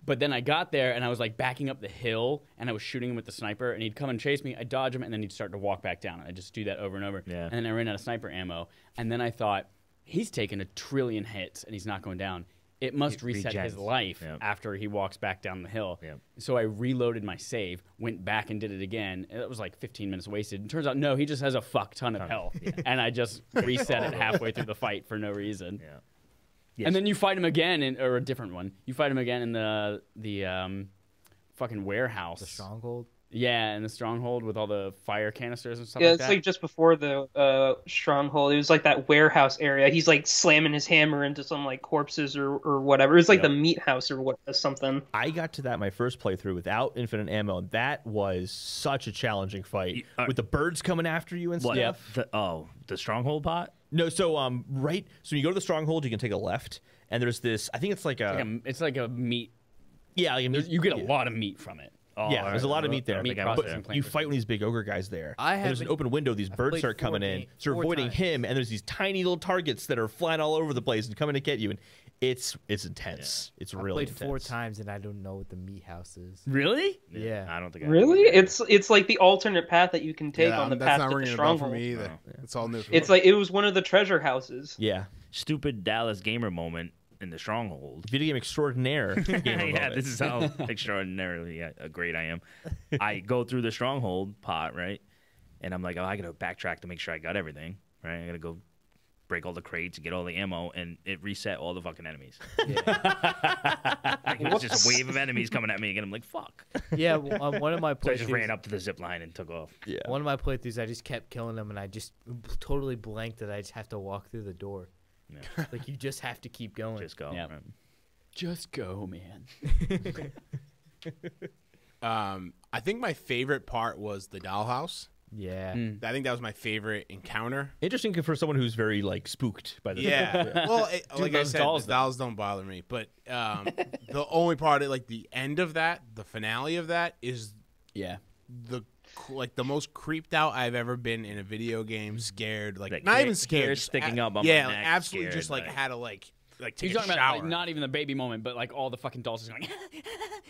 but then I got there and I was like backing up the hill and I was shooting him with the sniper, and he'd come and chase me. I'd dodge him, and then he'd start to walk back down. And I just do that over and over. Yeah. And then I ran out of sniper ammo, and then I thought, he's taken 1 trillion hits and he's not going down. It must reset his regens. life Yep. after he walks back down the hill. Yep. So I reloaded my save, went back and did it again. It was like 15 minutes wasted. And turns out, no, he just has a fuck ton of health. And I just reset it halfway through the fight for no reason. Yeah. And then you fight him again, or a different one. You fight him again in the fucking warehouse. The stronghold. Yeah, in the stronghold with all the fire canisters and stuff Yeah, like it's that. like just before the stronghold. It was like that warehouse area. He's like slamming his hammer into some like corpses or whatever. It was like the meat house or something. I got to that my first playthrough without infinite ammo. That was such a challenging fight with the birds coming after you and stuff. The stronghold pot? No, so so when you go to the stronghold, you can take a left, and there's this. I think it's like It's like a meat. yeah, like a meat, You get a lot of meat from it. Oh, yeah, there's a lot of meat there. Meat But processing plant. you fight with these big ogre guys there. I And there's an haven't- open window. These birds played start coming 4 in. So you're avoiding times. him, and there's these tiny little targets that are flying all over the place and coming to get you. And it's intense. It's I really played intense. 4 times and I don't know what the meat house is. Really? Yeah. I don't think I Really? It's like the alternate path that you can take Yeah, on the that's path not to the ringing a bell for stronghold. me either. It's all new. For It's me. like it was one of the treasure houses. Yeah, Stupid Dallas gamer moment in the stronghold. video game extraordinaire. Gamer Yeah, moment. this is how extraordinarily great I am. I go through the stronghold pot, right? And I'm like, oh, I got to backtrack to make sure I got everything, right? I got to go break all the crates and get all the ammo, and it reset all the fucking enemies. Like, it was just a wave of enemies coming at me again. I'm like, fuck. Yeah, one of my So I just playthroughs. ran up to the zip line and took off. Yeah. One of my playthroughs, I just kept killing them, and I just totally blanked that I just have to walk through the door. Yeah. Like, you just have to keep going. Just go. Yeah. right? Just go, man. I think my favorite part was the dollhouse. Yeah. I think that was my favorite encounter. Interesting for someone who's very like spooked by the Yeah. Well, like I those said, dolls, the dolls don't bother me. But the only part, like the end of that, the finale of that, is Yeah. the most creeped out I've ever been in a video game. Scared, like Like, not hair- even scared, hair just sticking up on my yeah, neck, like, absolutely, scared, just like like- had to like take You're a talking shower. about like, not even the baby moment, but like all the fucking dolls are going.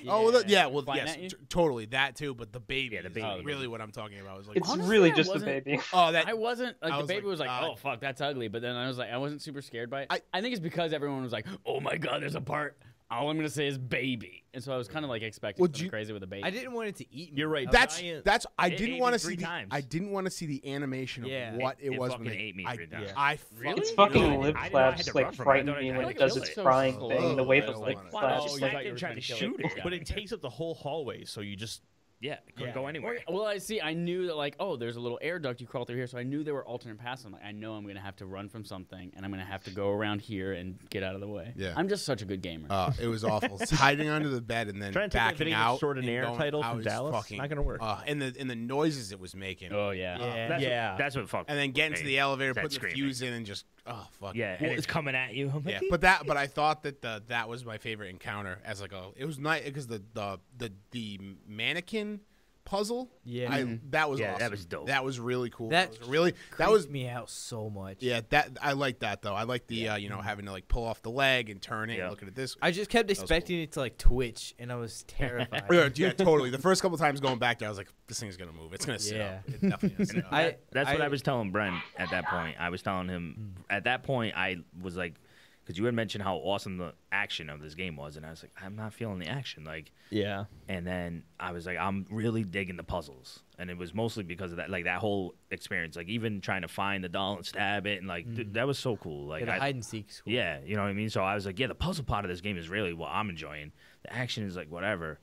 Oh well, yeah, well, flying yes, at you? totally that too. But the baby, the is baby. really what I'm talking about. Is like, It's Honestly, really I just a wasn't- baby. oh, that I wasn't like I the was baby like, was like, God. oh fuck, that's ugly. But then I was like, I wasn't super scared by it. I- I think it's because everyone was like, oh my god, there's a part. All I'm gonna say is baby, and so I was kind of like expecting Would something you- crazy with a baby. I didn't want it to eat me. You're right. I was that's giant. that's. I It didn't ate want me to see. 3 The, times. I didn't want to see the animation Yeah. of what it was fucking when ate me I, 3 times. I Really? Its You fucking know, lip I didn't know I had flaps to like run from it. I frighten thought me I when had it to does kill its it. crying So thing. The slow. way I the don't like wanna- flaps Oh, just you like thought you were tried to kill shoot it. it, but it takes up the whole hallway, so you just Yeah, couldn't go anywhere. Well, I see. I knew that like, oh, there's a little air duct you crawl through here, so I knew there were alternate paths. I'm like, I know I'm gonna have to run from something, and I'm gonna have to go around here and get out of the way. Yeah. I'm just such a good gamer. It was awful. It's hiding under the bed and then trying to take that backing video out. extraordinaire and going- title I from was Dallas. fucking- Not gonna work. And the noises it was making. Oh yeah. That's Yeah. What, that's what fucked. And then getting to the elevator, That putting the screaming. fuse in, and just fuck. Yeah, and it's coming at you. I'm like, Yeah, but I thought that that was my favorite encounter as like it was nice because the mannequin puzzle. Yeah. That was Yeah, awesome. that was dope. That was really cool. That that was me out so much. yeah. That I like that though. I like the having to like pull off the leg and turn it Yeah. and looking at this. I just kept was expecting it to like twitch, and I was terrified. Yeah, totally. The first couple times going back there, I was like, this thing's gonna move. It's gonna sit Yeah. up. It definitely gonna sit up. That's what I was telling Brent at that point. I was telling him at that point, I was like, because you had mentioned how awesome the action of this game was, and I was like, I'm not feeling the action. Like, yeah. and then I was like, I'm really digging the puzzles, and it was mostly because of that, like that whole experience, like even trying to find the doll and stab it, and like that was so cool. Like, Yeah, the hide and seek. School. yeah, you know what I mean. So I was like, yeah, the puzzle part of this game is really what I'm enjoying. The action is like whatever.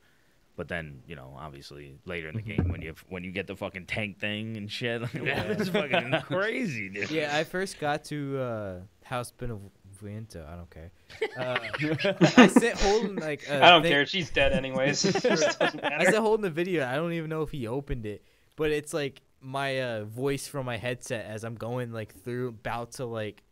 But then, you know, obviously later in the game when you get the fucking tank thing and shit, like, that was fucking crazy, dude. Yeah, I first got to House Beneviento. I don't care. I sit holding like. I don't care. She's dead anyways. It just doesn't I matter. sit holding the video. I don't even know if he opened it, but it's like my voice from my headset as I'm going like through, about to like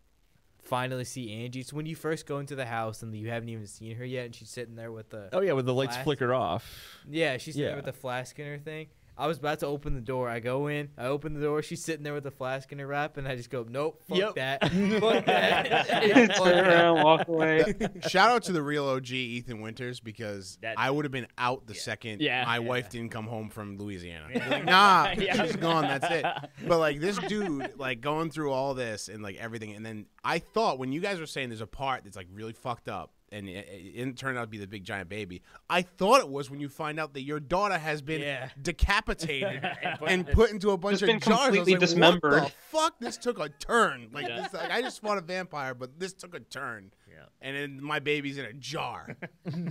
finally see Angie. So when you first go into the house and you haven't even seen her yet, and she's sitting there with the Oh yeah, with the lights Flash. flicker off. yeah, she's sitting Yeah. there with the flask in her thing. I was about to open the door. I go in. I open the door. She's sitting there with the flask in her wrap, and I just go, "Nope, fuck Yep. that, fuck that." Turn around, walk away. Shout out to the real OG Ethan Winters because That- I would have been out the second Yeah. my wife didn't come home from Louisiana. Like, nah, she's gone. That's it. But like this dude, like going through all this and like everything, and then I thought when you guys were saying there's a part that's like really fucked up. And it didn't turn out to be the big giant baby. I thought it was when you find out that your daughter has been decapitated and put into a bunch Just of been jars. I was completely like, dismembered. What the fuck? This took a turn. Like, I just fought a vampire, but this took a turn. Yeah. And then my baby's in a jar,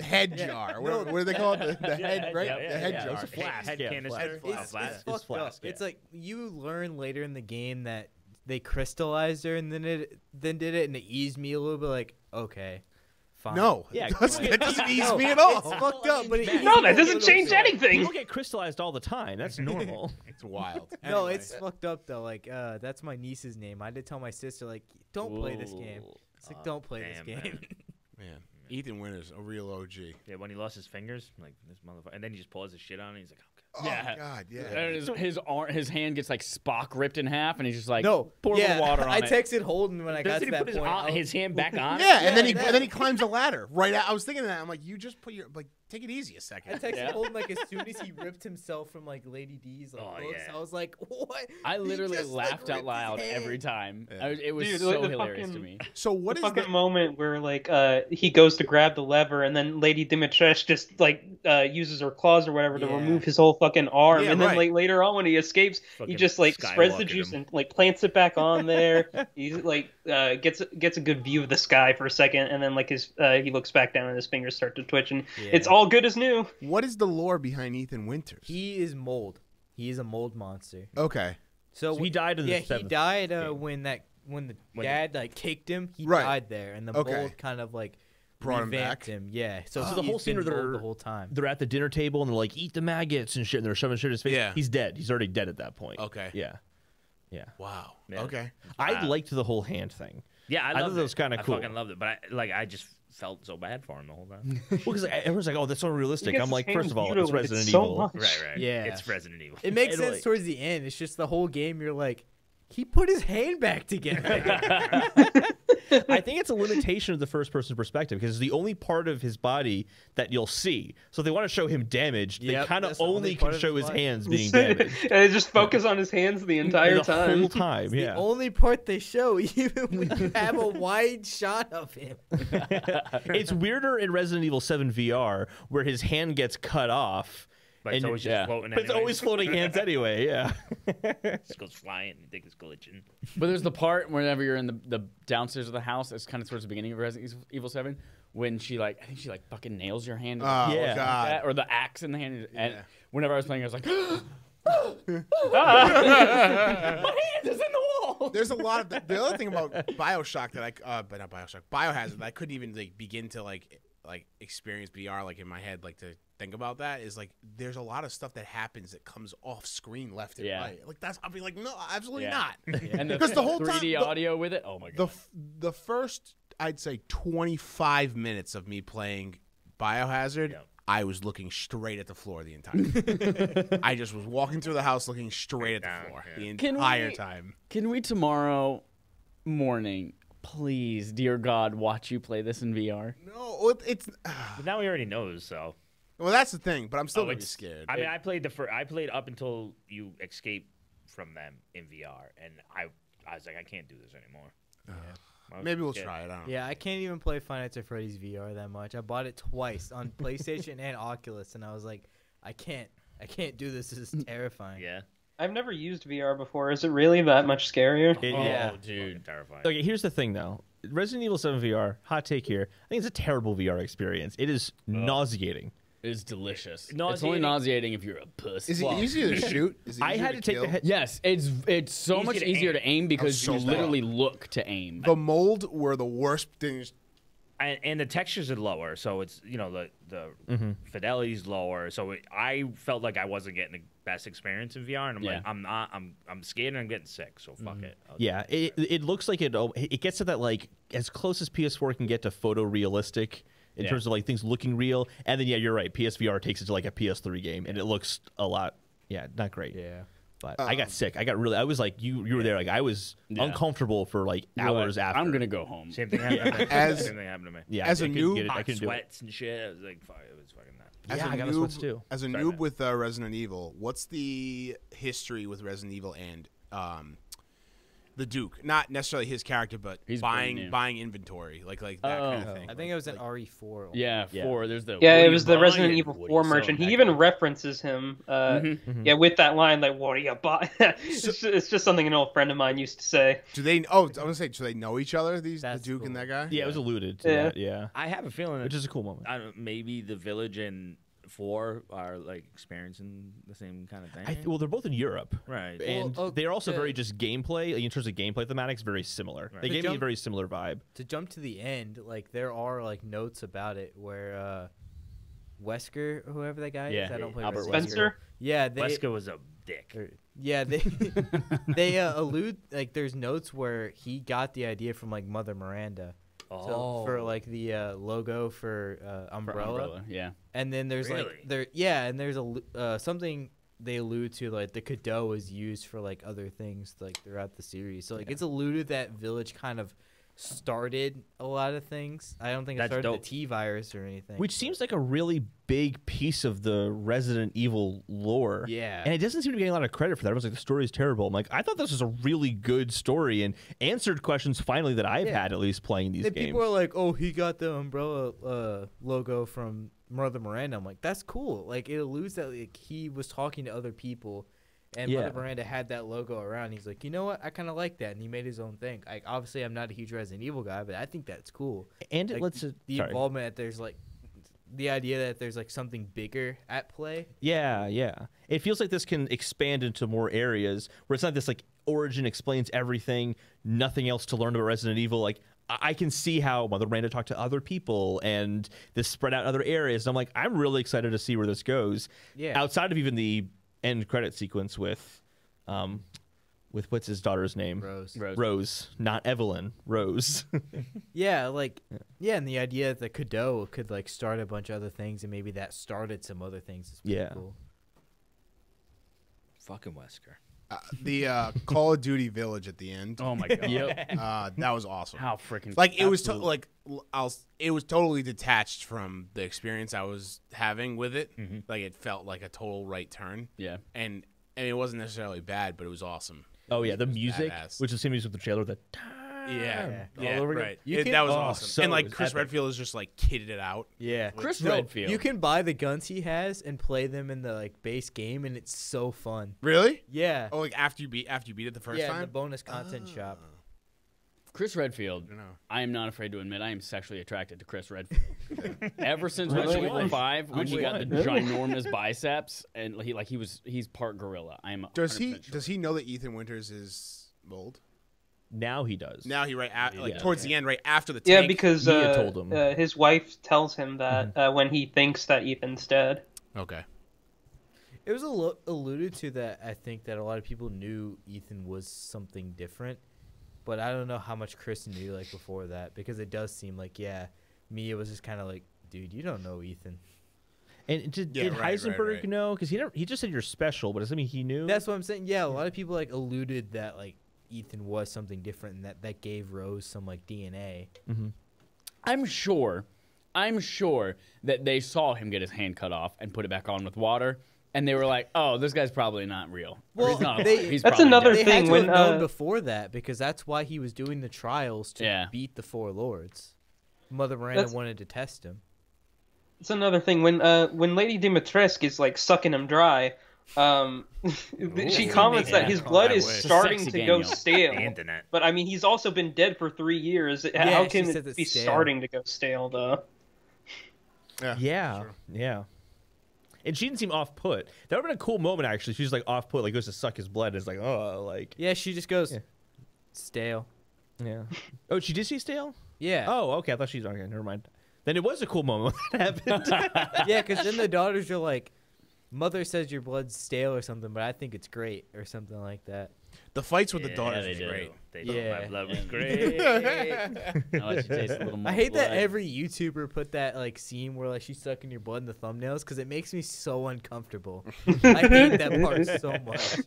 head jar. What do they call it? The head, right? yeah, the head yeah. jar. It's a flask. Head Yeah, canister. flask. It's Flask. fucked up. flask, yeah. It's like you learn later in the game that they crystallized her and then did it, and it eased me a little bit. Like, okay, fine. No, Yeah, that doesn't ease me at all. It's fucked up, but it No, that doesn't change anything. People get crystallized all the time. That's normal. It's wild. No, Anyway. it's fucked up though. Like, that's my niece's name. I did tell my sister, like, don't play this game. It's like, don't play this damn, game. Man, Ethan Winters, a real OG. Yeah, when he lost his fingers, like this motherfucker, and then he just pours his shit on it. He's like, okay. Yeah. Oh, God, yeah. And his hand gets like Spock ripped in half, and he's just like, No, pour a little water on I it. texted Holden when I got Doesn't to he that put point. his hand back on? Yeah, and then he that- and then he climbs a ladder. Right, I was thinking that. I'm like, you just put your take it easy a I second. texted Yeah. Holden like as soon as he ripped himself from like Lady D's like Oh, books. yeah. I was like, what? I He literally just, like, laughed out ripped his loud hand. every time. Yeah. It was Dude, so like the hilarious to fucking- me. So what The is fucking the moment where like he goes to grab the lever and then Lady Dimitrescu just like uses her claws or whatever to Yeah. remove his whole fucking arm, Yeah, and then right. like later on when he escapes, he Fucking just like spreads the Skywalkered juice him. and like plants it back on there. He's like gets a good view of the sky for a second, and then like his he looks back down and his fingers start to twitch, and it's all good as new. what is the lore behind Ethan Winters? He is mold. He is a mold monster. Okay. So he died in the yeah, he seventh died game. when the dad like kicked him. He Right. died there, and the Okay. mold kind of like Brought him revamped back. him. Yeah. So, So the whole scene where they're the whole time. they're at the dinner table and they're like, eat the maggots and shit, and they're shoving shit in his face. Yeah. He's dead. He's already dead at that point. Okay. Yeah. Yeah. Wow. Yeah. Okay. I liked the whole hand thing. Yeah, I thought loved that was it. kind of cool. I fucking loved it, but I just felt so bad for him the whole time. Well, because everyone's like, oh, that's so realistic. He gets I'm like, his first of all, hand it's Resident mutilated so Evil. much. Right. Yeah. It's Resident Evil. It makes And, sense like- towards the end. It's just the whole game. You're like, he put his hand back together. I think it's a limitation of the first person perspective because it's the only part of his body that you'll see. So if they want to show him damaged, they Yep, kind of that's the only only part can of show his his body. hands being damaged. And they just focus on his hands the entire the time. whole time. The Yeah. only part they show, even when you have a wide shot of him. It's weirder in Resident Evil 7 VR where his hand gets cut off. But it's and always yeah. just floating. But it's anyway. always floating hands anyway. Yeah. It goes flying. You think it's glitching. But there's the part whenever you're in the downstairs of the house. It's kind of towards the beginning of Resident Evil 7 when I think she fucking nails your hand. Oh, Yeah. God. Or the axe in the hand. And Yeah. whenever I was playing, I was like, my hand is in the wall. There's a lot of the other thing about BioShock that but not BioShock, Biohazard that I couldn't even begin to experience VR in my head to think about that is there's a lot of stuff that happens that comes off screen left and Yeah. right. I'll be like, no, absolutely Yeah. not. And Because the whole 3D time audio with it. Oh my god. the first I'd say 25 minutes of me playing Biohazard, Yeah. I was looking straight at the floor the entire time. I just was walking through the house looking straight at the floor the entire time. Can we tomorrow morning, please, dear God, watch you play this in VR? No, it's But now he already knows, so. well, that's the thing. But I'm still Oh, gonna be it's- scared. I mean, I played up until you escape from them in VR, and I was like, I can't do this anymore. I was Maybe we'll scared. try it. I don't know. Yeah, I can't even play Five Nights at Freddy's VR that much. I bought it twice on PlayStation and Oculus, and I was like, I can't do this. This is terrifying. Yeah. I've never used VR before. Is it really that much scarier? Yeah. Oh, dude, terrifying. Okay, here's the thing though. Resident Evil 7 VR, hot take here. I think it's a terrible VR experience. It is nauseating. It's delicious. It's Nauseating. only nauseating if you're a puss. Is it easier to shoot? Is it I easier had to take kill? the head. Yes, it's so Easy much to easier aim. to aim because so you bad. literally look to aim. The mold were the worst things. And the textures are lower, so it's the fidelity's lower. So I felt like I wasn't getting the best experience in VR, and I'm Yeah. like, I'm not. I'm scared and I'm getting sick. So fuck it. Yeah, it looks like it gets to that as close as PS4 can get to photorealistic in Yeah. terms of things looking real. And then you're right. PSVR takes it to a PS3 game, and it looks a lot. Yeah, not great. Yeah. But I got sick. I was like you were there. I was Yeah. uncomfortable for You're hours like, after. I'm gonna go home. Same thing happened. to me. Same thing happened to me. Yeah, As I a couldn't noob, get it. I Hot couldn't do it. sweats and shit. I was like, fuck, it was fucking nuts. As Yeah, a I got noob, sweats too. As a Sorry, noob man. with Resident Evil, what's the history with Resident Evil and the Duke? Not necessarily his character, but He's brand new. buying inventory, like that kind of thing. I think it was an RE4. Yeah, Yeah. 4. There's the Yeah, what it are was you the buying? Resident Evil What are 4 you merchant. He selling? even references him. Yeah, with that line, like, "What are you buying?" It's just something an old friend of mine used to say. Do they? Oh, I want to say, do they know each other? The That's Duke and cool. that guy. Yeah, it was alluded to Yeah. that. Yeah, I have a feeling which is a cool moment. I don't, maybe the village and 4 are experiencing the same kind of thing. Well, they're both in Europe. Right. And Well, they're also the- very just gameplay, in terms of gameplay thematics, very similar. Right. They The gave me a jump- very similar vibe. To jump to the end, there are notes about it where Wesker, whoever that guy Yeah, is, I don't play Albert Resident Evil. Spencer? Yeah, they Wesker was a dick. yeah they allude there's notes where he got the idea from Mother Miranda. So for the logo for For Umbrella. Yeah. And then there's Really? and there's something they allude to the Cadeau is used for other things throughout the series. So it's alluded that Village kind of started a lot of things. I don't think it That's started dope. the T virus or anything. Which seems like a really big piece of the Resident Evil lore. Yeah. And it doesn't seem to be getting a lot of credit for that. I was like, the story is terrible. I'm like, I thought this was a really good story and answered questions finally that I've had at least playing these And games. people are like, "Oh, he got the Umbrella logo from Mother Miranda." I'm like, "That's cool." It alludes that he was talking to other people, and Yeah. Mother Miranda had that logo around. He's like, "You know what? I kind of like that," and he made his own thing. Obviously, I'm not a huge Resident Evil guy, but I think that's cool. And it lets it. The sorry. involvement that there's the idea that there's something bigger at play. Yeah, yeah. It feels like this can expand into more areas where it's not this origin explains everything. Nothing else to learn about Resident Evil. Like, I can see how Mother Miranda talked to other people and this spread out in other areas. And I'm like, I'm really excited to see where this goes. Yeah. Outside of even the end credit sequence with what's his daughter's name? Rose, not Evelyn. Rose. Yeah, like and the idea that Cadeau could like start a bunch of other things, and maybe that started some other things. Is pretty cool. Fucking Wesker. The Call of Duty village at the end. Oh my god. That was awesome. How freaking Like it was it was totally detached from the experience I was having with it. Like it felt like a total right turn. Yeah. And it wasn't necessarily bad, but it was awesome. Oh yeah, the music, badass. which is the same music with the trailer. Yeah, over right. again. That was Oh, awesome. so and like it was Chris epic. Redfield is just like kitted it out. Yeah, Chris No, Redfield. You can buy the guns he has and play them in the like base game, and it's so fun. Really? Yeah. Oh, like after you beat it the first yeah, in time. the bonus content shop. Chris Redfield. I don't know. I am not afraid to admit I am sexually attracted to Chris Redfield. Ever since Resident Evil 5, when he got the ginormous biceps and he's part gorilla. I am. Does 100% sure. does he know that Ethan Winters is old? Now he does. Now he Yeah. towards the end, right after the Yeah, tank. because Mia told him. his wife tells him that when he thinks that Ethan's dead. Okay. It was alluded to that I think that a lot of people knew Ethan was something different, but I don't know how much Chris knew like before that, because it does seem like Mia was just kind of like, dude, you don't know Ethan. And did Yeah, right, Heisenberg right. know? Because he just said you're special, but does that mean he knew? That's what I'm saying. Yeah, a lot of people like alluded that like Ethan was something different, and that gave Rose some like DNA. I'm sure that they saw him get his hand cut off and put it back on with water, and they were like, "Oh, this guy's probably not real." Or he's not alive. He's That's probably another dead." They had thing to when have known before that, because that's why he was doing the trials to beat the Four Lords. Mother Miranda wanted to test him. It's another thing when Lady Dimitrescu is like sucking him dry. She comments that his blood is starting Sexy to game, go yo. stale. The internet. But I mean, he's also been dead for 3 years. Yeah, How she can says it it's be stale. starting to go stale, though? Yeah. Sure. Yeah. And she didn't seem off put. That would have been a cool moment actually. She's like off put, like goes to suck his blood. And it's like, oh, like Yeah, she just goes stale. yeah. Oh, she did see stale? Yeah. Oh, okay. I thought she's okay. Never mind. Then it was a cool moment when that happened. Yeah, because then the daughters are like, Mother says your blood's stale or something, but I think it's great or something like that. The fights with the Yeah, daughters they was do. great. They do. Yeah. My blood was And- great. I'll let you taste a little more I hate that blood. every YouTuber put that like scene where like she's sucking your blood in the thumbnails, because it makes me so uncomfortable. I hate that part so much.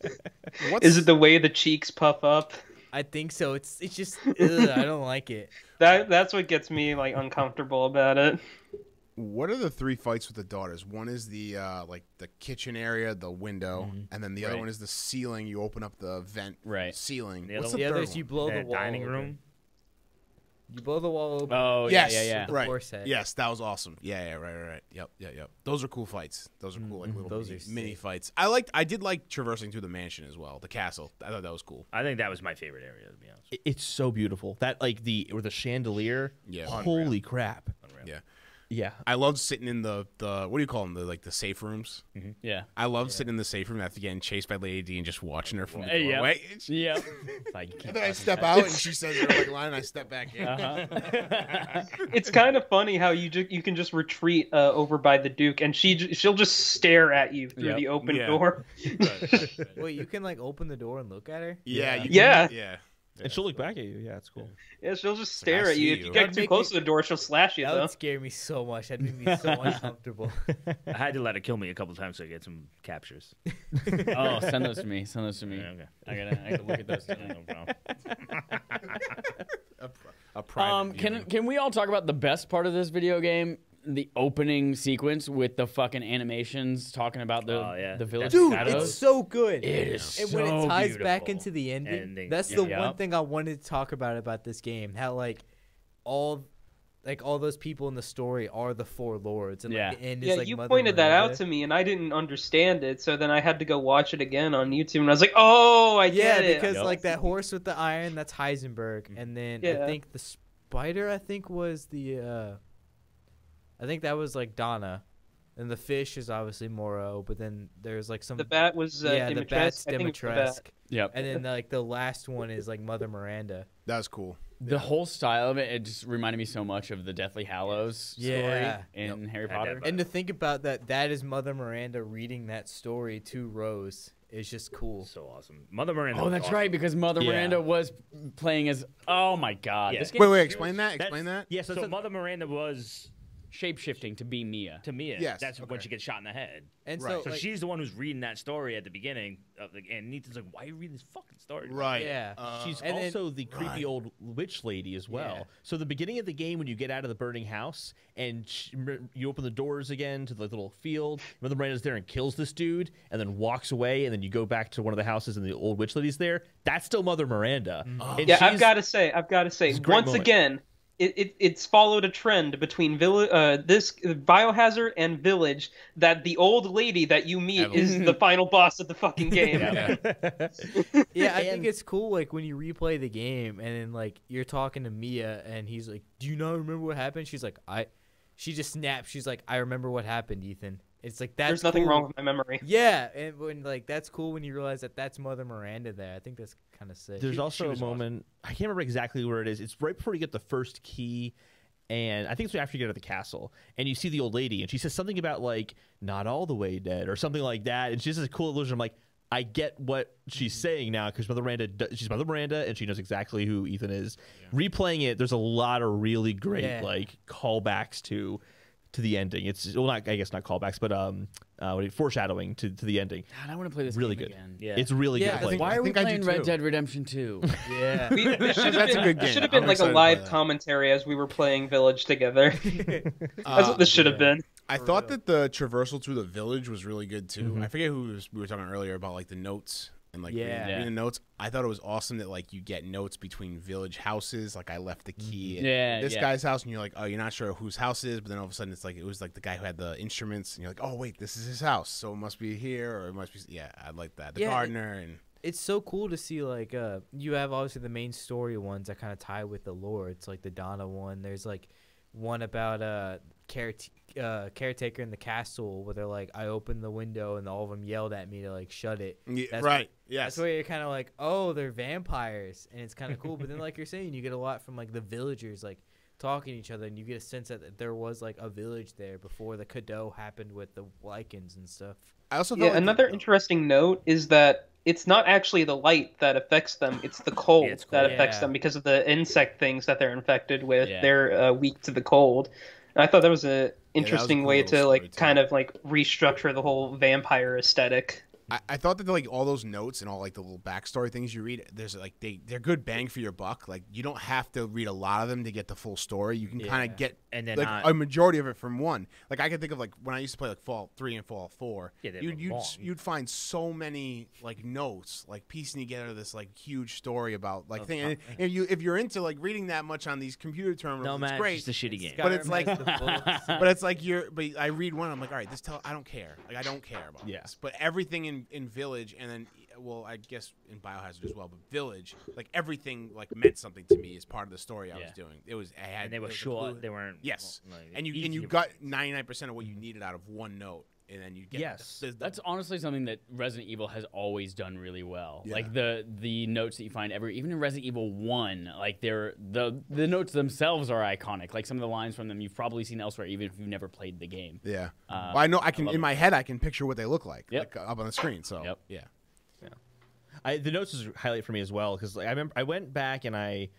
Is it the way the cheeks puff up? I think so. It's just I don't like it. That's what gets me like uncomfortable about it. What are the 3 fights with the daughters? One is the like the kitchen area, the window, and then the other Right. one is the ceiling. You open up the vent Right. ceiling. The What's other the The third others, one? you blow the wall dining open. room. You blow the wall open. Oh Yes, yeah. right. horse head. Yes, that was awesome. Yeah, right. Yep. Those are cool fights. Those are cool, like little Those mini are sick. fights. I did like traversing through the mansion as well, the castle. I thought that was cool. I think that was my favorite area, to be honest. It's so beautiful. That like the chandelier. Yeah. Holy crap. Unreal. Yeah, Yeah. I loved sitting in the what do you call them? The safe rooms. Yeah. I loved sitting in the safe room after getting chased by Lady D and just watching her from the Hey, yeah. doorway. Yeah. Like, you can't And then I fucking step touch out it. and she says her like line, and I step back in. It's kind of funny how you can just retreat over by the Duke, and she'll just stare at you through Yep. the open Yeah. door. Wait, you can like open the door and look at her? Yeah, you Yeah. can- yeah. And she'll look back at you. Yeah, it's cool. Yeah, she'll just Like, stare I at you. see If you. you That'd get too make close me- to the door, she'll slash you. That Though would scare me so much. That'd make me so uncomfortable. I had to let it kill me a couple times so I get some captures. Oh, send those to me. Send those to me. Yeah, okay. I gotta look at those too. No problem. A private viewing. Can we all talk about the best part of this video game? The opening sequence with the fucking animations talking about Oh, yeah. the village Dude, shadows. it's so good. It is And when so it ties back beautiful. into the ending, that's Yeah. the Yeah. one thing I wanted to talk about this game. How all those people in the story are the Four Lords, and Yeah. like, the end yeah, is like you Mother pointed that out Miranda. to me, and I didn't understand it. So then I had to go watch it again on YouTube, and I was like, "Oh, I Yeah, get it." because Yep. like that horse with the iron, that's Heisenberg, and then I Yeah. think the spider, was the, I think that was like Donna, And the fish is obviously Moro, but then there's like some. The bat was the bat's I think it's the bat. Dimitrescu. Yep. And then like the last one is like Mother Miranda. That's cool. The whole style of it just reminded me so much of the Deathly Hallows Yeah. story in Harry Had Potter. that And to think about that is Mother Miranda reading that story to Rose is just cool. So awesome. Mother Miranda. Oh, was that's awesome. right, because Mother Yeah. Miranda was playing as. Oh my God! Yeah. This game Wait, explain that. That's- Explain that. Yeah, So Mother Miranda was shape shifting to be Mia. to Mia. Yes, That's when okay. she gets shot in the head. And Right. So like, she's the one who's reading that story at the beginning, and Nathan's like, "Why are you reading this fucking story?" Right. Yeah. She's And then- also the creepy old witch lady as well. Yeah. So the beginning of the game, when you get out of the burning house and you open the doors again to the little field, Mother Miranda's there and kills this dude, and then walks away, and then you go back to one of the houses and the old witch lady's there. That's still Mother Miranda. And Yeah, I've she's- got to say, It's a great once moment. again, it's followed a trend between this Biohazard and Village that the old lady that you meet is the final boss of the fucking game. Yeah, I think And- it's cool. Like when you replay the game, and then like you're talking to Mia, and he's like, "Do you not remember what happened?" She's like, She just snaps. She's like, "I remember what happened, Ethan." It's like that's There's nothing cool. wrong with my memory. Yeah, and when like that's cool when you realize that that's Mother Miranda there. I think that's kind of sick. There's she also a was awesome. moment, I can't remember exactly where it is. It's right before you get the first key, and I think it's after you get to the castle, and you see the old lady, and she says something about like not all the way dead or something like that, and she has this cool illusion. I'm like, I get what she's saying now because Mother Miranda, she's Mother Miranda, and she knows exactly who Ethan is. Replaying it, there's a lot of really great like callbacks to the ending. It's well, not I guess not callbacks, but foreshadowing to the ending. God, I want to play this Really game good. again. Yeah. It's really Yeah, good. I think- Why are we I think I do playing Red too. Dead Redemption 2? Yeah. It should have That's a been, good game. should have been I'm like a excited to play live that. commentary as we were playing Village together. That's what this should have been. I thought that the traversal through the village was really good too. I forget who we were talking earlier about like the notes and like reading the notes. I thought it was awesome that like you get notes between village houses. Like I left the key at this guy's house, and you're like, oh, you're not sure whose house it is, but then all of a sudden it was like the guy who had the instruments, and you're like, oh wait, this is his house, so it must be here or it must be I like that. The gardener and It's so cool to see like you have obviously the main story ones that kind of tie with the lore. It's like the Donna one. There's like one about caretaker in the castle where they're like, I opened the window and all of them yelled at me to like shut it. That's right. That's where you're kind of like, oh, they're vampires, and it's kind of cool. But then, like you're saying, you get a lot from like the villagers, like talking to each other, and you get a sense that there was like a village there before the Cadeau happened with the Lycans and stuff. I also Yeah, felt like another interesting note is that it's not actually the light that affects them; it's the cold it's that cold. affects Yeah. them because of the insect things that they're infected with. Yeah. They're weak to the cold. And I thought that was a interesting cool way little to story, like too. kind of like restructure the whole vampire aesthetic. I thought that like all those notes and all like the little backstory things you read, there's like they're good bang for your buck. Like you don't have to read a lot of them to get the full story. You can kind of get And then like not- a majority of it from one. Like I can think of like when I used to play like Fallout 3 and Fallout 4. Yeah, they were long. You'd find so many like notes, like piecing together this like huge story about like thing. And if you're into like reading that much on these computer terminals, No, it's man, great. it's just a shitty game. But it's like- Skyrim has the books. But it's like I read one, I'm like, all right, I don't care. Like I don't care about Yeah. this. But everything in Village, and then well, I guess in Biohazard as well, but Village, like everything like meant something to me as part of the story I was doing. It was and they were it was a short. clue. They weren't. Yes, like, and you easy to- got 99% of what you needed out of one note, and then you get Yes. That's honestly something that Resident Evil has always done really well. Yeah. Like the notes that you find even in Resident Evil 1, like the notes themselves are iconic. Like some of the lines from them you've probably seen elsewhere, even if you've never played the game. yeah. Well, I know I can love in my head I can picture what they look like, Yep. like up on the screen. So Yep. yeah. The notes was a highlight for me as well because like, I remember I went back and I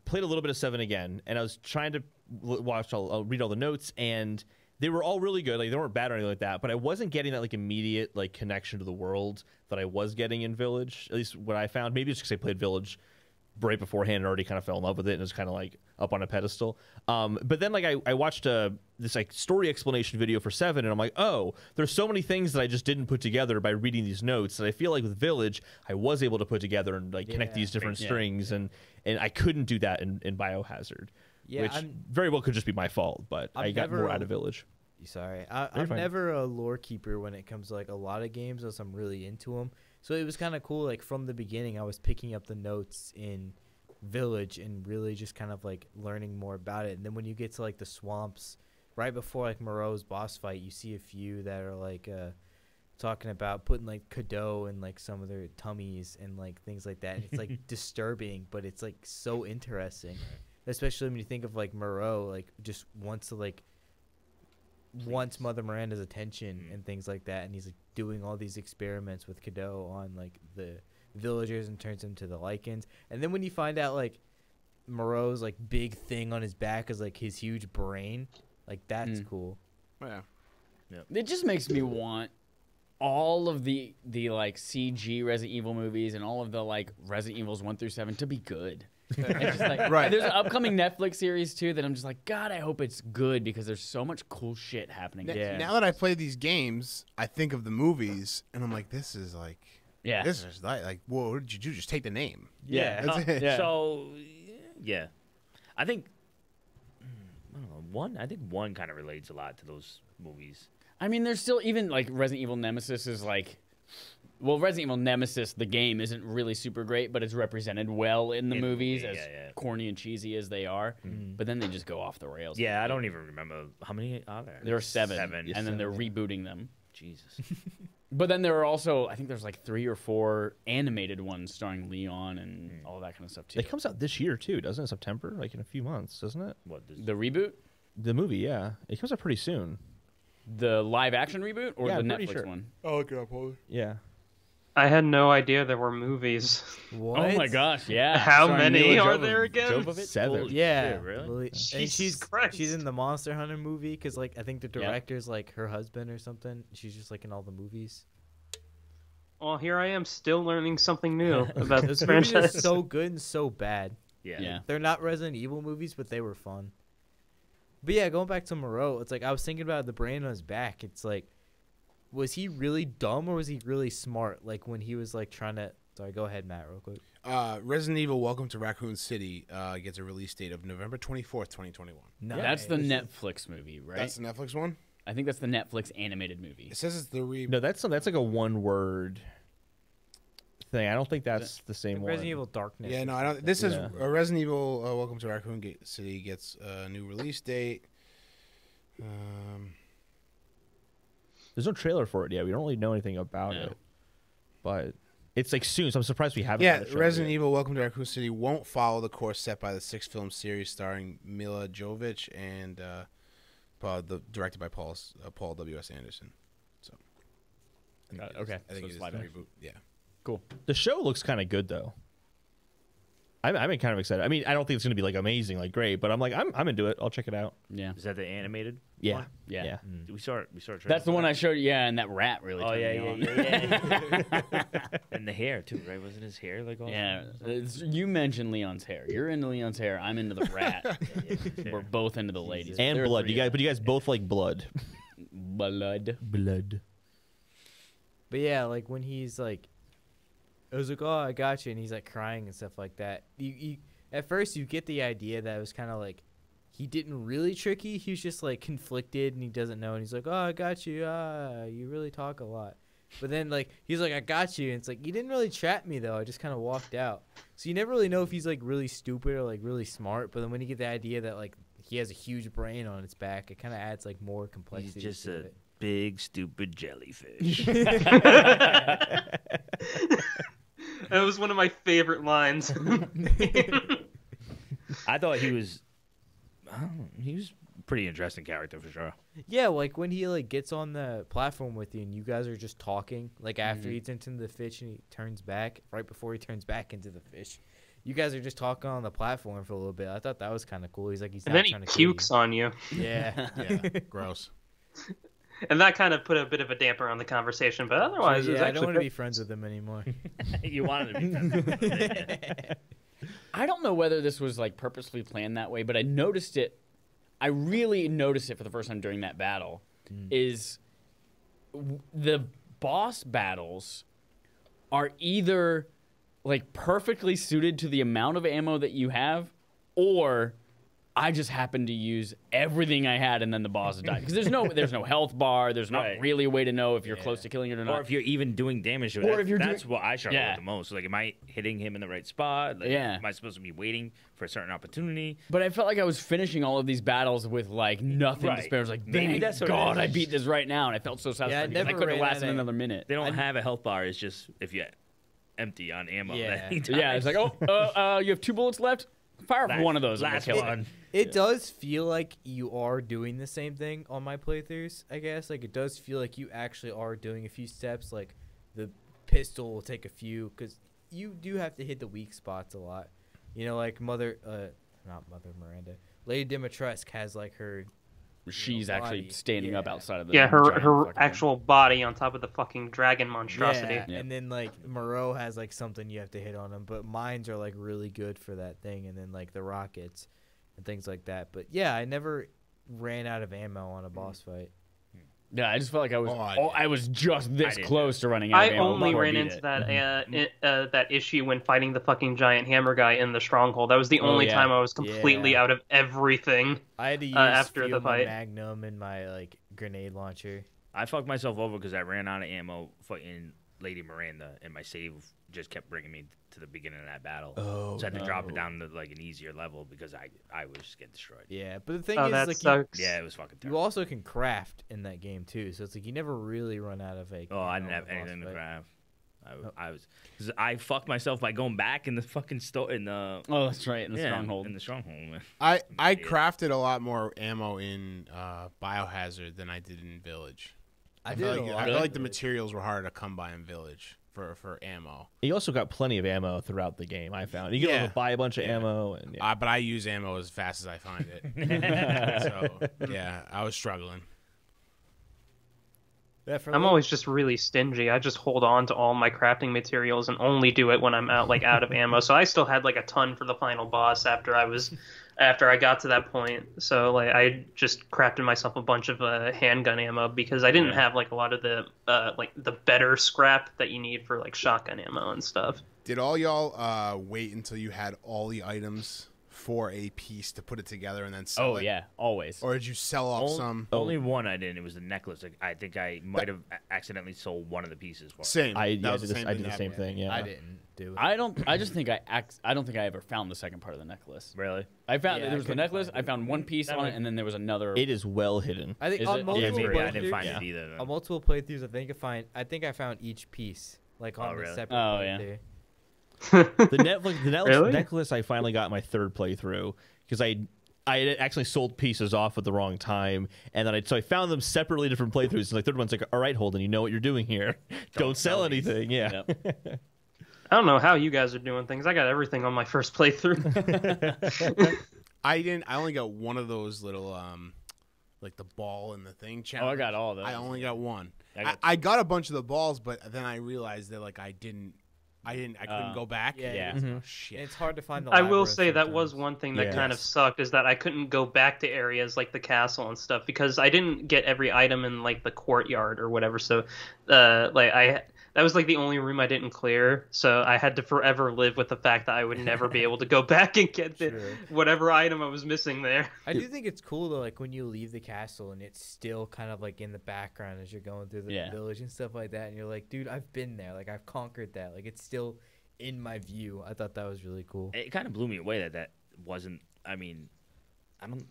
played a little bit of 7 again, and I was trying to read all the notes, and they were all really good. Like they weren't bad or anything like that, but I wasn't getting that like immediate like connection to the world that I was getting in Village. At least what I found. Maybe it's because I played Village right beforehand and already kind of fell in love with it and was kind of like up on a pedestal. But then like I watched this like story explanation video for 7, and I'm like, oh, there's so many things that I just didn't put together by reading these notes that I feel like with Village I was able to put together and like connect these different strings, and I couldn't do that in Biohazard. Yeah, which I'm- very well could just be my fault, but I'm I got never more a- out of Village. Sorry, I'm fine. never a lore keeper when it comes to like a lot of games unless I'm really into them. So it was kind of cool. Like from the beginning, I was picking up the notes in Village and really just kind of like learning more about it. And then when you get to like the swamps right before like Moreau's boss fight, you see a few that are like talking about putting like Cadeau in like some of their tummies and like things like that. And it's like disturbing, but it's like so interesting, especially when you think of like Moreau, like just wants Mother Miranda's attention and things like that, and he's like doing all these experiments with Cadeau on like the villagers and turns them to the Lycans. And then when you find out like Moreau's like big thing on his back is like his huge brain, like that's cool. Yeah. It just makes me want all of the like CG Resident Evil movies and all of the like Resident Evils 1 through 7 to be good. It's just like, Right. There's an upcoming Netflix series too that I'm just like, God, I hope it's good because there's so much cool shit happening. Yeah. Now that I played these games, I think of the movies, and I'm like, this is like, Yeah. this is like, whoa, what did you do? Just take the name. Yeah. That's it. Yeah. So, yeah, I think I don't know, one kind of relates a lot to those movies. I mean, there's still even like Resident Evil Nemesis is like, well, Resident Evil Nemesis, the game isn't really super great, but it's represented well in the movies, as corny and cheesy as they are. But then they just go off the rails. Yeah, I don't even remember how many are there. There are seven, Seven. and then they're rebooting them. Jesus. But then there are also, I think there's like 3 or 4 animated ones starring Leon and all that kind of stuff too. It comes out this year too, doesn't it? September, like in a few months, doesn't it? What? The reboot, The movie, yeah, it comes out pretty soon. the live action reboot, or Yeah, the I'm pretty Netflix sure. one? Oh, look it up, hold Yeah. I had no idea there were movies. What? Oh my gosh, yeah. How Starring many Mila are there again? Jovovich? 7. Holy Yeah, shit, really? Lily- and Jesus she's Christ. in the Monster Hunter movie because like I think the director's like her husband or something. She's just like in all the movies. Well, here I am still learning something new about this Those movies are franchise. so good and so bad. Yeah. They're not Resident Evil movies, but they were fun. But yeah, going back to Moreau, it's like I was thinking about the brain on his back. It's like, was he really dumb or was he really smart? Like when he was like trying to. Sorry, go ahead, Matt, real quick. Resident Evil Welcome to Raccoon City gets a release date of November 24th, 2021. That's the Netflix movie, right? That's the Netflix one? I think that's the Netflix animated movie. It says it's the No, that's like a one-word thing. I don't think that's the same Like one. Resident Evil Darkness. Yeah, or no, I don't. something. This is Yeah. Resident Evil Welcome to Raccoon City gets a new release date. There's no trailer for it yet. We don't really know anything about No. it, but it's like soon. So I'm surprised we haven't. Yeah, had a trailer Resident yet. Evil Welcome to Raccoon City won't follow the course set by the 6-film series starring Mila Jovovich and directed by Paul W.S. Anderson. So, Okay, I think so it it's is live the action. reboot. Yeah. Cool. The show looks kind of good though. I'm kind of excited. I mean, I don't think it's going to be like amazing, like great, but I'm like, I'm into it. I'll check it out. Yeah. Is that the animated? Yeah, one? Yeah. yeah. We saw it. That's the one I showed you. Yeah, and that rat really. Oh turned yeah, me yeah, on. yeah. And the hair too, right? Wasn't his hair like all? Yeah, you mentioned Leon's hair. You're into Leon's hair. I'm into the rat. We're both into the ladies. And There are blood. 3 You guys both like blood. blood. Blood. But yeah, like when he's like, I was like, oh, I got you, and he's like crying and stuff like that. You at first you get the idea that it was kind of like he didn't really trick you. He was just like conflicted and he doesn't know, and he's like, oh, I got you. You really talk a lot. But then like he's like, I got you, and it's like you didn't really trap me though. I just kind of walked out. So you never really know if he's like really stupid or like really smart. But then when you get the idea that like he has a huge brain on his back, it kind of adds like more complexity. He's just to a it. big stupid jellyfish. That was one of my favorite lines. I thought he was. He was a pretty interesting character for sure. Yeah, like when he like gets on the platform with you and you guys are just talking, like after he turns into the fish and he turns back, right before he turns back into the fish, you guys are just talking on the platform for a little bit. I thought that was kind of cool. He's like, he's And not then he trying to kill you. pukes on you. Yeah. Yeah. Gross. And that kind of put a bit of a damper on the conversation, but otherwise it was yeah, I actually don't want to great. be friends with him anymore. You wanted to be friends with him. I don't know whether this was like purposely planned that way, but I noticed it. I really noticed it for the first time during that battle. Is the boss battles are either like perfectly suited to the amount of ammo that you have, or I just happened to use everything I had, and then the boss died. Because there's no health bar. There's not really a way to know if you're close to killing it or not. Or if you're even doing damage to it. Or if you're that's what I struggle with the most. Like, am I hitting him in the right spot? Like, Yeah. Am I supposed to be waiting for a certain opportunity? But I felt like I was finishing all of these battles with like nothing to spare. I was like, Maybe thank that's what it God is. I beat this right now, and I felt so satisfied. I I never couldn't have ran lasted out of- another minute. They don't have a health bar. It's just if you're empty on ammo. Yeah. Then he Yeah, it's dies. like, you have 2 bullets left? Fire for one of those. Last kill it. one. It does feel like you are doing the same thing on my playthroughs, I guess. Like, it does feel like you actually are doing a few steps. Like, the pistol will take a few, because you do have to hit the weak spots a lot. You know, like not Mother Miranda. Lady Dimitrescu has, like, her... She's body. actually standing up outside of the Yeah, her giant fucking actual body on top of the fucking dragon monstrosity. Yeah, Yep. and then, like, Moreau has, like, something you have to hit on him. But mines are, like, really good for that thing. And then, like, the rockets and things like that. But, yeah, I never ran out of ammo on a boss fight. Yeah, I just felt like I was. I was just this didn't. close to running out of I ammo only before I ran beat into it. that issue when fighting the fucking giant hammer guy in the stronghold. That was the only yeah. time I was completely Yeah. out of everything. I had to use After the my fight. Magnum and my, like, grenade launcher. I fucked myself over because I ran out of ammo fighting Lady Miranda, and my save just kept bringing me to the beginning of that battle. Oh, So I had to drop it down to like an easier level because I was just getting destroyed. Yeah, but the thing Oh, is, that like, sucks. Yeah, it was fucking you terrible. also can craft in that game, too. So it's like you never really run out of a... Oh, I didn't have anything to craft. I was because I fucked myself by going back in the fucking store in the Oh, that's right, in the yeah, stronghold. in the stronghold. Man. I Idiot. crafted a lot more ammo in Biohazard than I did in Village. I feel did like, a I lot feel of like the it. materials were harder to come by in Village for ammo. You also got plenty of ammo throughout the game, I found. You can Yeah. also buy a bunch of ammo. And But I use ammo as fast as I find it. So, yeah, I was struggling. Yeah, for I'm the- always just really stingy. I just hold on to all my crafting materials and only do it when I'm out of ammo. So I still had like a ton for the final boss after I got to that point. So like I just crafted myself a bunch of handgun ammo because I didn't have like a lot of the like the better scrap that you need for like shotgun ammo and stuff. Did all y'all wait until you had all the items for a piece to put it together and then sell Oh it? yeah, always. Or did you sell off some? Only one I didn't. It was the necklace. Like, I think I might have accidentally sold one of the pieces for it. Same. I That was did the the same I thing did the that same happened. thing. Yeah, I didn't do it. I don't think I ever found the second part of the necklace. Really? I found Yeah, there I was the couldn't necklace. find I found one piece on it, and then there was another. It is well hidden. I think Is on it? multiple Yeah, maybe I didn't playthroughs- find it either. Then. on multiple playthroughs, I think I found each piece like on Oh, the really? separate. Oh, yeah. playthrough. The Really? necklace I finally got my third playthrough because I had actually sold pieces off at the wrong time, and then I found them separately, different playthroughs. And like third one's like, all right, Holden, you know what you're doing here. Don't sell sell these. anything. Yeah. Yep. I don't know how you guys are doing things. I got everything on my first playthrough. I didn't. I only got one of those little, like the ball and the thing Oh, challenge. I got all of those. I only got one. I got I got a bunch of the balls, but then I realized that like I couldn't go back. Yeah, Yeah. Oh, And shit. it's hard to find the. I will labyrinth say that was sometimes. one thing that Yeah. kind of sucked is that I couldn't go back to areas like the castle and stuff because I didn't get every item in like the courtyard or whatever. So, that was like the only room I didn't clear. So I had to forever live with the fact that I would never be able to go back and get the Sure. whatever item I was missing there. I do think it's cool though, like when you leave the castle and it's still kind of like in the background as you're going through the Yeah. village and stuff like that, and you're like, dude, I've been there, like I've conquered that, like it's still in my view. I thought that was really cool. It kind of blew me away that wasn't. I mean,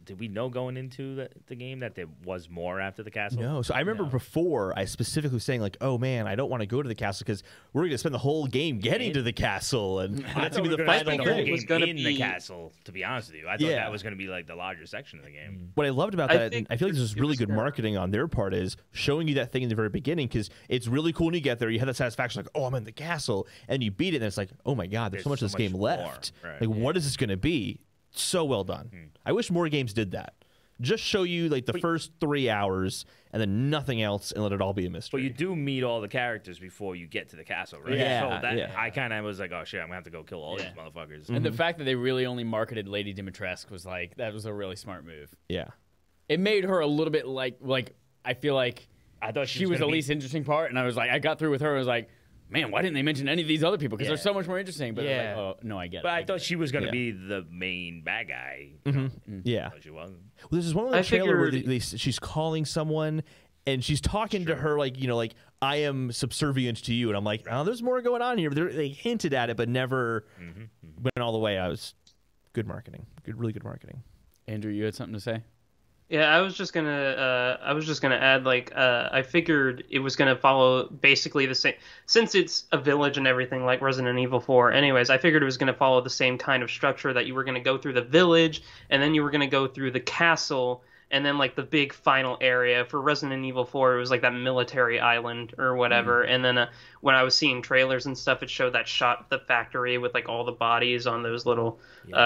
did we know going into the game that there was more after the castle? No, so I remember before I specifically saying like, "Oh man, I don't want to go to the castle because we're going to spend the whole game getting to the castle, and that's going to be the final spend the whole it thing." was game gonna in the be- castle. To be honest with you, I thought Yeah. that was going to be like the larger section of the game. What I loved about I that, and think I feel like this it was really was good good. marketing on their part, is showing you that thing in the very beginning because it's really cool when you get there. You have that satisfaction, like, "Oh, I'm in the castle," and you beat it, and it's like, "Oh my god, there's so much of this game more. left. Right. Like, what is this going to be?" So well done. I wish more games did that. Just show you like the first 3 hours and then nothing else, and let it all be a mystery. But you do meet all the characters before you get to the castle, right? Yeah, So that, yeah. I kind of was like, oh shit, I'm gonna have to go kill all Yeah. these motherfuckers. And the fact that they really only marketed Lady Dimitrescu was like that was a really smart move. Yeah. It made her a little bit like I feel like I thought she was the gonna be- least interesting part, and I was like, I got through with her. I was like, man, why didn't they mention any of these other people? Because they're so much more interesting. But Yeah. like, oh no, I get it. But I thought she was going to Yeah. be the main bad guy. Yeah. But she wasn't. Well, this is one of the I trailer where figured- she's calling someone and she's talking to her like, like, I am subservient to you. And I'm like, oh, there's more going on here. They hinted at it, but never went all the way. Good marketing. Really good marketing. Andrew, you had something to say? Yeah, I was just gonna add like I figured it was gonna follow basically the same, since it's a village and everything like Resident Evil 4. Anyways, I figured it was gonna follow the same kind of structure, that you were gonna go through the village and then you were gonna go through the castle and then like the big final area. For Resident Evil 4, it was like that military island or whatever. And then when I was seeing trailers and stuff, it showed that shot of the factory with like all the bodies on those little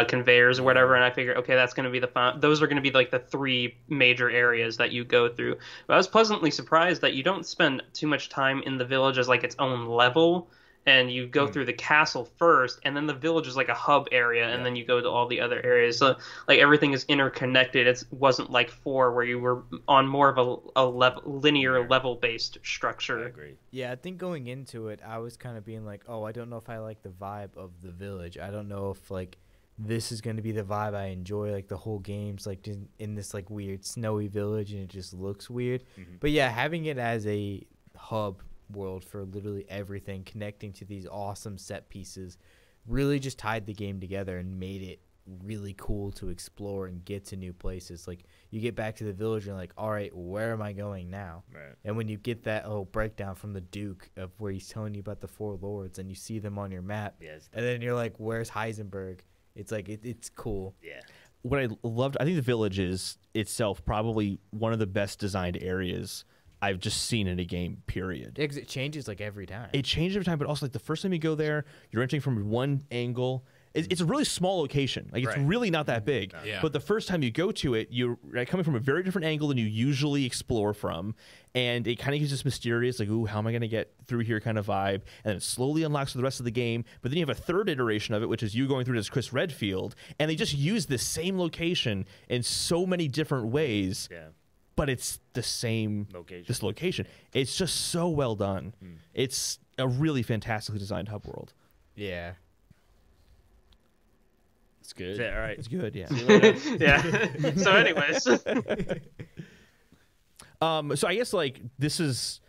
conveyors or whatever. And I figured, okay, that's going to be those are going to be like the 3 major areas that you go through. But I was pleasantly surprised that you don't spend too much time in the village as like its own level. And you go through the castle first, and then the village is like a hub area, and then you go to all the other areas. So like everything is interconnected. It wasn't like 4 where you were on more of a linear level-based structure. I agree. Yeah, I think going into it, I was kind of being like, oh, I don't know if I like the vibe of the village. I don't know if like this is going to be the vibe I enjoy. Like the whole game's like in this like weird snowy village, and it just looks weird. But yeah, having it as a hub world for literally everything, connecting to these awesome set pieces, really just tied the game together and made it really cool to explore and get to new places. Like you get back to the village and you're like, all right, where am I going now? Right. And when you get that breakdown from the Duke of where he's telling you about the 4 lords and you see them on your map, Yes. and then you're like, where's Heisenberg? It's like it's cool. Yeah. What I loved, I think the village is itself probably one of the best designed areas I've just seen in a game, period. Because it changes like every time. It changes every time, but also like the first time you go there, you're entering from one angle. It's a really small location. Like it's really not that big. Yeah. But the first time you go to it, you're coming from a very different angle than you usually explore from, and it kind of gives this mysterious, like, ooh, how am I going to get through here kind of vibe, and then it slowly unlocks for the rest of the game. But then you have a third iteration of it, which is you going through this Chris Redfield, and they just use this same location in so many different ways. Yeah. But it's the same Location. This location. It's just so well done. It's a really fantastically designed hub world. Yeah. It's good. Is that all right? It's good, yeah. Yeah. So anyways. So I guess like this is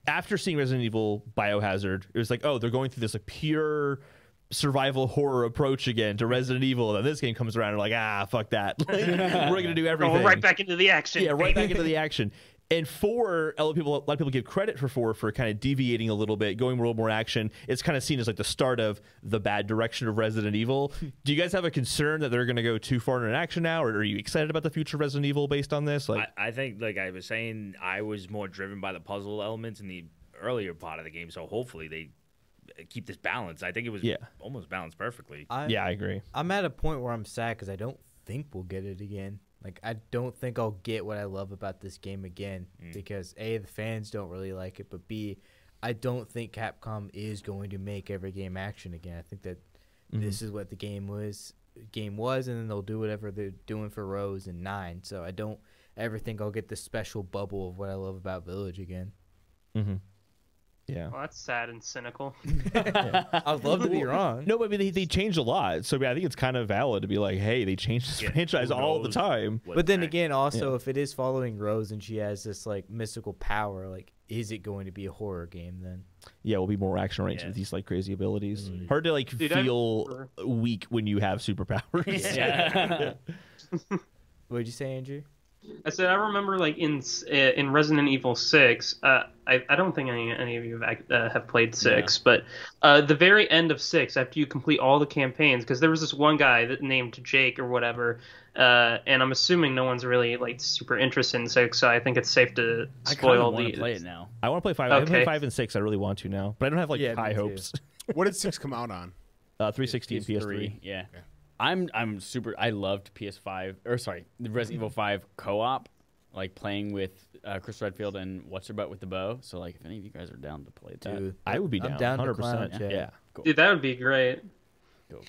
after seeing Resident Evil Biohazard, it was like, oh, they're going through this like pure survival horror approach again to Resident Evil. And then this game comes around and like, fuck that. Like, we're gonna do everything. Going right back into the action. Yeah, right back into the action. And 4, a lot of people give credit for 4 for kind of deviating a little bit, going a little more action. It's kind of seen as like the start of the bad direction of Resident Evil. Do you guys have a concern that they're going to go too far in action now, or are you excited about the future of Resident Evil based on this? Like, I think, like I was saying, I was more driven by the puzzle elements in the earlier part of the game. So hopefully they keep this balance. I think it was almost balanced perfectly. I agree. I'm at a point where I'm sad because I don't think we'll get it again. Like, I don't think I'll get what I love about this game again because, A, the fans don't really like it, but B, I don't think Capcom is going to make every game action again. I think that this is what the game was, and then they'll do whatever they're doing for Rose and 9. So I don't ever think I'll get the special bubble of what I love about Village again. Yeah. Well, that's sad and cynical. I'd love to be wrong. No, but I mean, they changed a lot. So I mean, I think it's kind of valid to be like, hey, they changed this franchise who all the knows time. what But then next. again, also, if it is following Rose and she has this like mystical power, like, is it going to be a horror game then? Yeah, we'll be more action oriented Yeah. with these like crazy abilities. Hard to like Dude, I feel remember- weak when you have superpowers. Yeah. What did you say, Andrew? I said I remember like in Resident Evil 6. I don't think any of you have played 6, but the very end of 6, after you complete all the campaigns, because there was this one guy that named Jake or whatever, and I'm assuming no one's really like super interested in 6, so I think it's safe to I kind spoil of want the. to play it now. I want to play 5. I haven't played Okay. 5 and 6. I really want to now, but I don't have like Yeah, me high too. hopes. What did 6 come out on? 360 and PS3. Yeah. I'm super. I loved PS5 or sorry, the Resident Evil 5 co-op, like playing with Chris Redfield and what's her butt with the bow. So like, if any of you guys are down to play that, Dude, I would be I'm down. down to 100%. clown, Yeah. cool. Dude, that would be great. Go.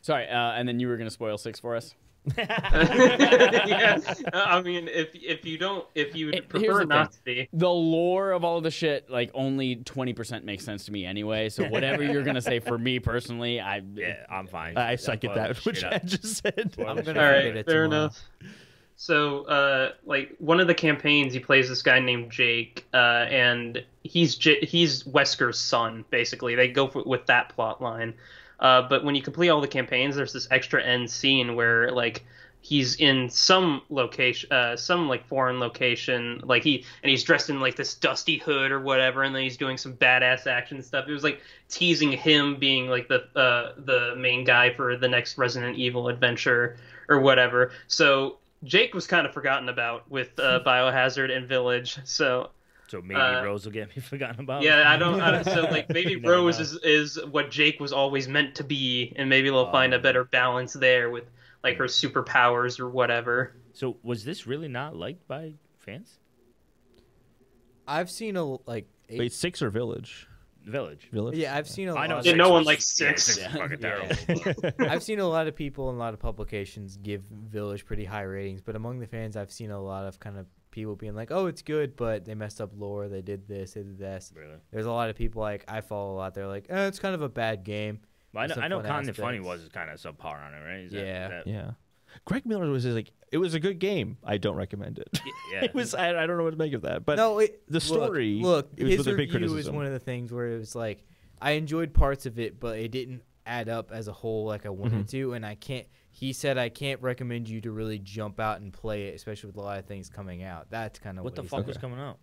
Sorry, and then you were gonna spoil 6 for us. Yeah, I mean, if you Here's prefer the not thing. to be. The lore of all the shit, like only 20% makes sense to me anyway. So whatever you're gonna say for me personally, I'm fine. I second that, which I just said. I'm gonna All forget right, it fair tomorrow. enough. So, like one of the campaigns, he plays this guy named Jake, and he's Wesker's son. Basically, they go with that plot line. But when you complete all the campaigns, there's this extra end scene where like he's in some location, some like foreign location, like he's dressed in like this dusty hood or whatever, and then he's doing some badass action stuff. It was like teasing him being like the main guy for the next Resident Evil adventure or whatever. So Jake was kind of forgotten about with Biohazard and Village. So maybe Rose will get me forgotten about. yeah, I don't. So like maybe You never Rose know. is what Jake was always meant to be, and maybe they'll find a better balance there with like her superpowers or whatever. So was this really not liked by fans? I've seen like 8. Wait, 6 or Village? Village. Village. Yeah, I've seen a lot. I know. Yeah, 6 no one was- likes yeah, 6. 6 is fucking Yeah. terrible. I've seen a lot of people and a lot of publications give Village pretty high ratings, but among the fans, I've seen a lot of kind of people being like, "Oh, it's good, but they messed up lore. They did this, they did this." Really? There's a lot of people like I follow a lot. They're like, "It's kind of a bad game." Well, Some I know fun Kind of Funny aspects. was kind of subpar on it, right? Yeah. Yeah. Greg Miller was just like, it was a good game. I don't recommend it. Yeah. It was. I don't know what to make of that. But No, the story. Look, it was his with a big review is criticism. one of the things where it was like I enjoyed parts of it, but it didn't add up as a whole like I wanted to, and I can't. He said I can't recommend you to really jump out and play it, especially with a lot of things coming out. That's kind of What the he fuck said. was coming out?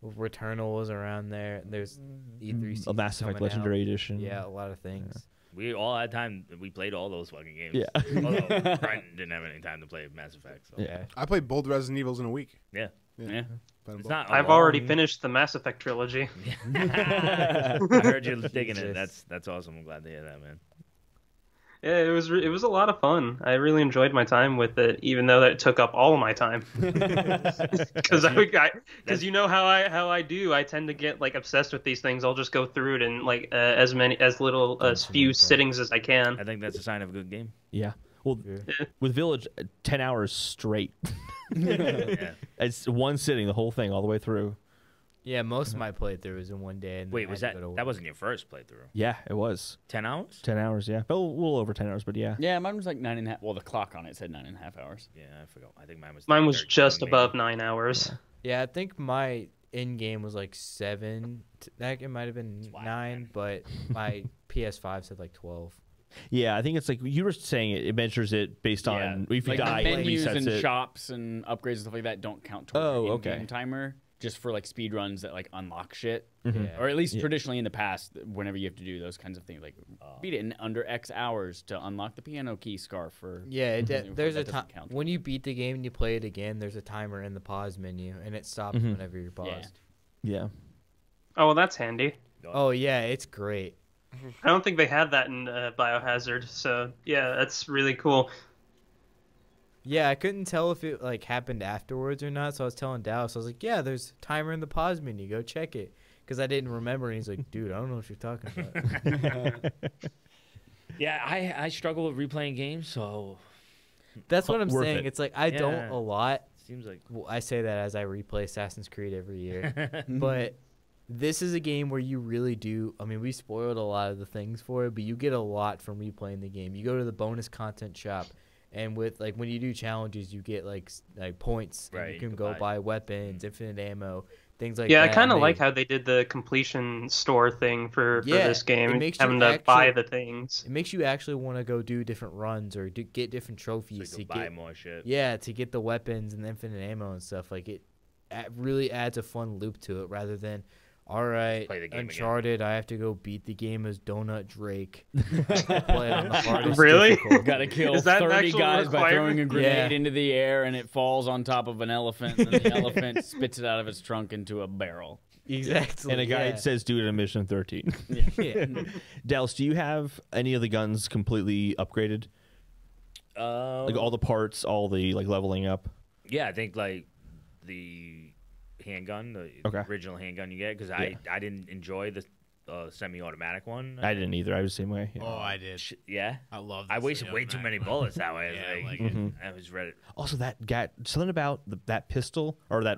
Returnal was around there. There's E3 a season Mass Effect coming out. Legendary Edition. Yeah, a lot of things. We all had time. We played all those fucking games. Yeah. Although Brian didn't have any time to play Mass Effect. So. Yeah. I played both Resident Evils in a week. Yeah. Yeah. Played them It's both. not. I've already finished the Mass Effect trilogy. I heard you digging it. Jesus. That's awesome. I'm glad to hear that, man. Yeah, it was a lot of fun. I really enjoyed my time with it, even though that took up all of my time. Because you know how I do. I tend to get like obsessed with these things. I'll just go through it in like as few sittings as I can. I think that's a sign of a good game. Yeah. Well, with Village, 10 hours straight. Yeah. It's one sitting, the whole thing, all the way through. Yeah, most of my playthrough was in one day. And then Wait, I was had to that go to that work. wasn't your first playthrough? Yeah, it was 10 hours? 10 hours. Yeah, a little over 10 hours, but yeah. Yeah, mine was like 9.5. Well, the clock on it said 9.5 hours. Yeah, I forgot. I think mine was. Mine was 13 just maybe. above 9 hours. Yeah, I think my in game was like 7. It might have been Wow, 9, man. but my PS5 said like 12. Yeah, I think it's like you were saying. It measures it based on if you Like die, the it menus resets and it. shops and upgrades and stuff like that don't count towards Oh, your okay. in-game timer. Just for like speed runs that like unlock shit, Mhm. Yeah. or at least Yeah. traditionally in the past, whenever you have to do those kinds of things, like beat it in under X hours to unlock the piano key scarf. Or Yeah, there's that a doesn't time count. when you beat the game and you play it again. There's a timer in the pause menu, and it stops Mhm. whenever you're paused. Yeah. Oh, well, that's handy. Oh yeah, it's great. I don't think they had that in Biohazard, so yeah, that's really cool. Yeah, I couldn't tell if it like happened afterwards or not. So I was telling Dallas, I was like, "Yeah, there's a timer in the pause menu. Go check it." Because I didn't remember, and he's like, "Dude, I don't know what you're talking about." Yeah, I struggle with replaying games, so That's what I'm Worth saying. it. It's like I don't Yeah. a lot. seems like. Well, I say that as I replay Assassin's Creed every year, but this is a game where you really do. I mean, we spoiled a lot of the things for it, but you get a lot from replaying the game. You go to the bonus content shop, and with like when you do challenges, you get like points. And Right, you can you go can buy weapons, infinite ammo, things like Yeah, that. I kind of and like they- how they did the completion store thing for Yeah, this game, it makes you having to buy actually- the things. It makes you actually want to go do different runs or get different So trophies you to can buy get. more shit. Yeah, to get the weapons and the infinite ammo and stuff. Like it really adds a fun loop to it rather than, all right, Play the game again. Uncharted, I have to go beat the game as Donut Drake. I have to play it on the hardest Really? difficulty. Got to kill Is that an 30 actual guys by throwing a requirement? grenade Yeah. into the air, and it falls on top of an elephant, and the elephant spits it out of its trunk into a barrel. Exactly. And a guide yeah. says do it in mission 13. Yeah. Dallas, do you have any of the guns completely upgraded? Like all the parts, all the like leveling up? Yeah, I think like the handgun, the Okay. original handgun you get, because I didn't enjoy the semi-automatic one. I didn't either. I was the same way. Yeah. Oh, I did. Yeah. I love. I wasted way too many bullets that way. Yeah, like, I was ready. Also, that got something about that pistol or that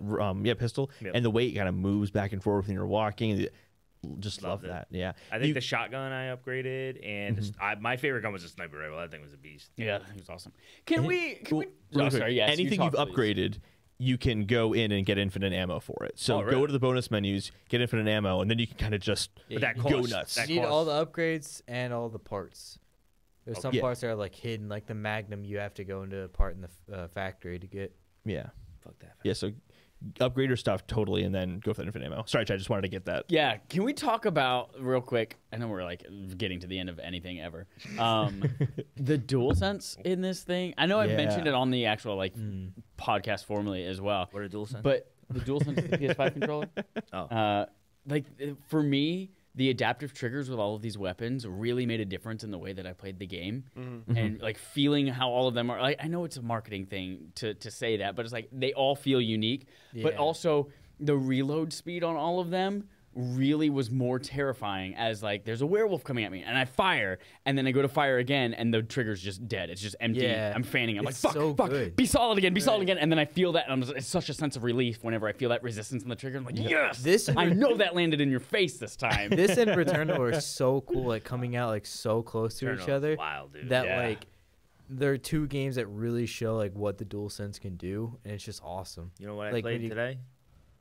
pistol, Yep. and the way it kind of moves back and forth when you're walking. Just love Loved it. that. Yeah, I think the shotgun I upgraded, and my favorite gun was a sniper rifle. That thing was a beast. Yeah, that was awesome. Can we? Well, Oh, real quick, sorry. Yes. anything you you've upgraded, you can go in and get infinite ammo for it. So Oh, really? go to the bonus menus, get infinite ammo, and then you can kind of just But that go costs- nuts. that You need costs- all the upgrades and all the parts. There's some Yeah. parts that are like hidden, like the Magnum. You have to go into a part in the factory to get. Yeah, Fuck that. yeah. So upgrade your stuff totally, and then go for that infinite ammo. Sorry, Chad, I just wanted to get that. Yeah, can we talk about real quick? I know we're like getting to the end of anything ever. The DualSense in this thing. I know I've Yeah. mentioned it on the actual like podcast formally as well. What a DualSense? But the DualSense is the PS5 controller. Like for me, the adaptive triggers with all of these weapons really made a difference in the way that I played the game, and like feeling how all of them are. Like, I know it's a marketing thing to say that, but it's like they all feel unique. But Yeah. also the reload speed on all of them really was more terrifying. As like there's a werewolf coming at me, and I fire, and then I go to fire again, and the trigger's just dead. It's just empty. Yeah. I'm fanning. I'm It's like, so fuck, good. be solid again, be solid again, and then I feel that, and it's such a sense of relief whenever I feel that resistance in the trigger. I'm like, yes, This I know that landed in your face this time. This and Returnal are so cool, like coming out like so close to each Returnal's other. wild, dude. That Yeah. like they're two games that really show like what the DualSense can do, and it's just awesome. You know what I Like, played when you- today?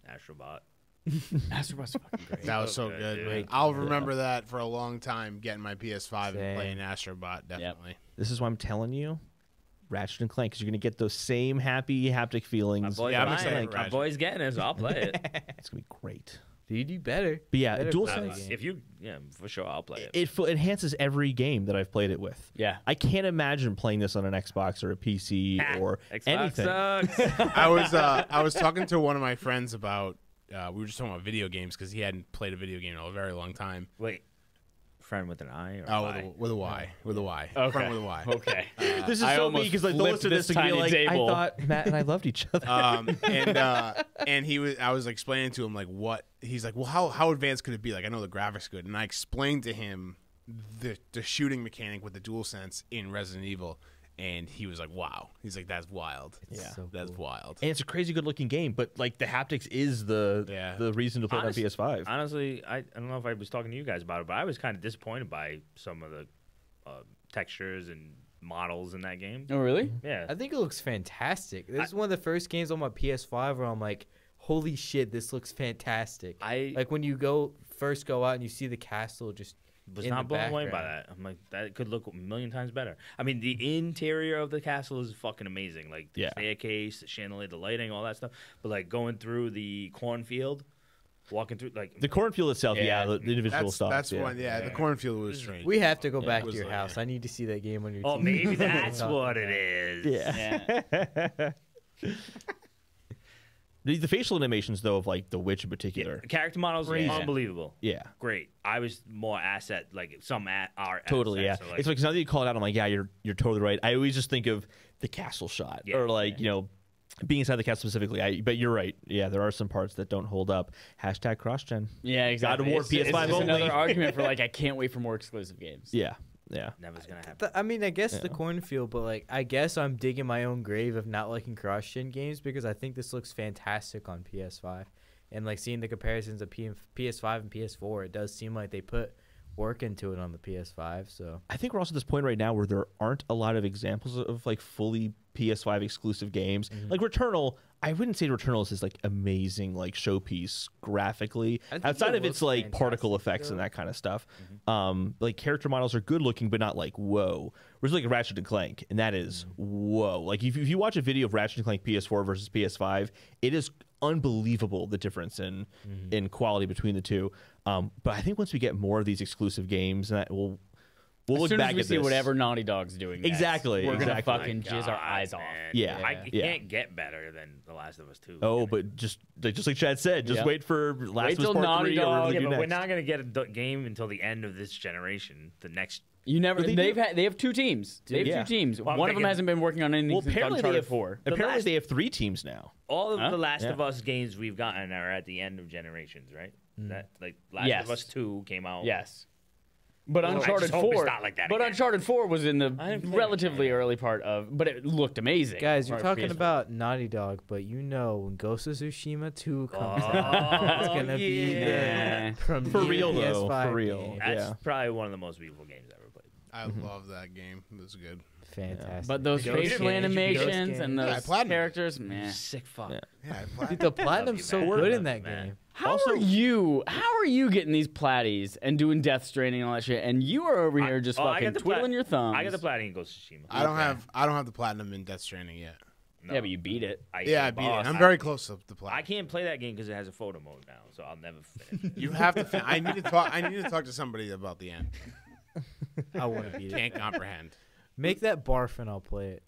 Astrobot. Astrobot's fucking great. That was So so good, good. dude. man. I'll remember that for a long time. Getting my PS5 Same. and playing Astrobot, definitely. This is why I'm telling you, Ratchet and Clank, because you're gonna get those same happy haptic My feelings. boy's Yeah, I'm buying excited it. for My Ratchet. boy's getting it, so I'll play it. It's gonna be great. Dude, you better. But yeah, Better DualSense- play the game. If you, for sure, I'll play it. It enhances every game that I've played it with. Yeah. I can't imagine playing this on an Xbox or a PC or Xbox anything. sucks. I was talking to one of my friends about. We were just talking about video games because he hadn't played a video game in a very long time. Wait, friend with an I or Oh, Y? with a Y. With a Y. Okay. Friend with a Y. Okay. This is I so almost me because like they'll flipped listen to this this and be tiny like, table. I thought Matt and I loved each other. And I was explaining to him like what he's like. Well, how advanced could it be? Like I know the graphics good, and I explained to him the shooting mechanic with the DualSense in Resident Evil, and he was like, "Wow." He's like, "That's wild." Yeah. So That's cool. wild. And it's a crazy good looking game, but like the haptics is the reason to play Honest- it on PS5. Honestly, I don't know if I was talking to you guys about it, but I was kind of disappointed by some of the textures and models in that game. Oh, really? Yeah. I think it looks fantastic. This is one of the first games on my PS5 where I'm like, holy shit, this looks fantastic. I Like when you first go out and you see the castle just was in not the blown away by background. that. I'm like, that could look a million times better. I mean, the interior of the castle is fucking amazing. Like the Yeah. staircase, the chandelier, the lighting, all that stuff. But like going through the cornfield, walking through like The cornfield itself, Yeah. the individual stuff. That's yeah. one. Yeah, the cornfield was strange. We have to go Yeah. back It to was your like- house. I need to see that game on your oh, TV. maybe that's what it is. Yeah. The facial animations, though, of like the witch in particular. Character models, Crazy. unbelievable. Yeah. Great. I was more asset, like some are Totally, yeah. assets, so, It's like now that you call it out, I'm like, yeah, you're totally right. I always just think of the castle shot, Yeah, or like being inside the castle specifically. But you're right. Yeah, there are some parts that don't hold up. Hashtag cross-gen. Yeah, exactly. God of War, It's PS5 just only. another argument for like I can't wait for more exclusive games. Yeah, yeah. never's gonna happen. I mean, I guess the cornfield, but like, I guess I'm digging my own grave of not liking cross-gen games because I think this looks fantastic on PS5, and like seeing the comparisons of PS5 and PS4, it does seem like they put work into it on the PS5. So I think we're also at this point right now where there aren't a lot of examples of like fully PS5 exclusive games. Like Returnal, I wouldn't say Returnal is this like amazing like showpiece graphically. I think Outside it of its looks like particle fantastic, effects and though. that kind of stuff. Like character models are good looking, but not like whoa. Whereas like Ratchet and Clank, and that is whoa. Like if you watch a video of Ratchet and Clank PS4 versus PS5, it is unbelievable the difference in quality between the two. But I think once we get more of these exclusive games, that we'll As look soon back as we at see this. whatever Naughty Dog's doing, next, Exactly, we're gonna exactly. fucking jizz our eyes off. Man. Yeah, It yeah. can't get better than The Last of Us 2. Oh, but just like Chad said, just Yeah. wait for Last Wait of Us till Part Naughty 3 or whatever Dog- they yeah, do but we're next. not gonna get a game until the end of this generation. The next. You never. But They have two teams. They have Yeah. two teams. Well, I'm One of them thinking- hasn't been working on anything Well, since apparently they Uncharted have 4. Apparently last- they have 3 teams now. All of Huh? the Last Yeah. of Us games we've gotten are at the end of generations, right? That like Last Yes. of Us 2 came out. Yes. But Well, I Uncharted just hope it's 4, not like that but again. Uncharted 4 was in the didn't play relatively early part of, but it looked amazing. Guys, you're for talking PS4. about Naughty Dog, but when Ghost of Tsushima 2 comes Oh, out, it's gonna be yeah. the premier For real, though. PS5 For real. game. That's Yeah. probably one of the most beautiful games I've ever played. I love that game. It was good. Fantastic. But those Ghost facial games, animations Ghost and games. Yeah, those platinum. characters, man. Sick fuck. Yeah. Yeah, I Dude, the platinum's you, so man. good Love in you, that man. game. How are you getting these platties and doing Death Stranding and all that shit, and you are over here just I got fucking the twiddling your thumbs? I got the platinum Ghost of Tsushima. I don't have the platinum in Death Stranding yet. No. Yeah, but you beat it. I hit beat it. boss. I'm very close to the I platinum. can't play that game because it has a photo mode now, so I'll never finish it. You have to. I need to talk. I need to talk to somebody about the end. I want to beat it. Can't comprehend. Make that barf and I'll play it.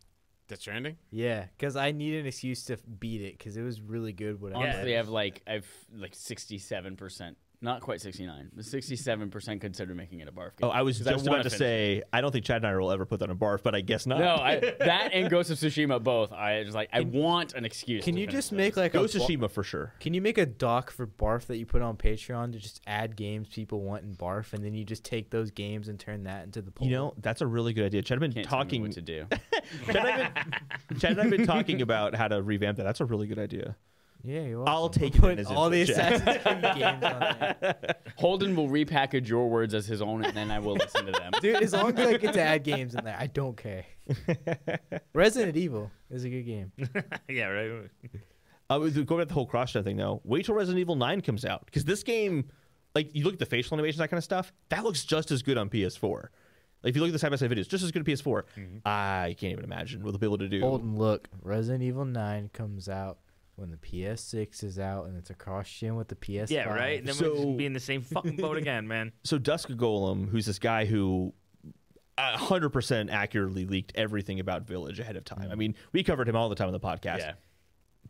Death Stranding. Yeah, because I need an excuse to beat it because it was really good. When I Honestly, played. I've like 67%, not quite 69, but 67% consider making it a barf game. Oh, I was 'Cause just wanna about to finish say, I don't think Chad and I will ever put that on barf, but I guess not. No, that and Ghost of Tsushima both. I just like I want an excuse. Can to you finish just those. make like Ghost a of Tsushima for sure. Can you make a doc for barf that you put on Patreon to just add games people want in barf, and then you just take those games and turn that into the poll? You know, that's a really good idea. Chad and I have been Can't tell me talking. what to do? Chad and I have been talking about how to revamp that. That's a really good idea. Yeah, you're I'll welcome. take it Put as all the input, Chad. Assassin's Creed games on there. Holden will repackage your words as his own, and then I will listen to them. Dude, as long as I get to add games in there, I don't care. Resident Evil is a good game. Yeah, right. Going back to the whole cross-gen thing, though, wait till Resident Evil 9 comes out. Because this game, like, you look at the facial animations, that kind of stuff, that looks just as good on PS4. Like, if you look at the side-by-side videos, just as good on PS4. I can't even imagine what they'll be able to do. Holden, look, Resident Evil 9 comes out when the PS6 is out, and it's a cross-gen with the PS5. Yeah, right. And then we'll just be in the same fucking boat again, man. So Dusk Golem, who's this guy who 100% accurately leaked everything about Village ahead of time. I mean, we covered him all the time on the podcast. Yeah.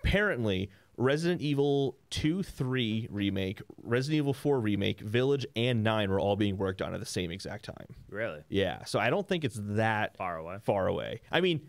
Apparently, Resident Evil 2, 3 remake, Resident Evil 4 remake, Village, and 9 were all being worked on at the same exact time. Really? Yeah, so I don't think it's that Far away. far away. I mean,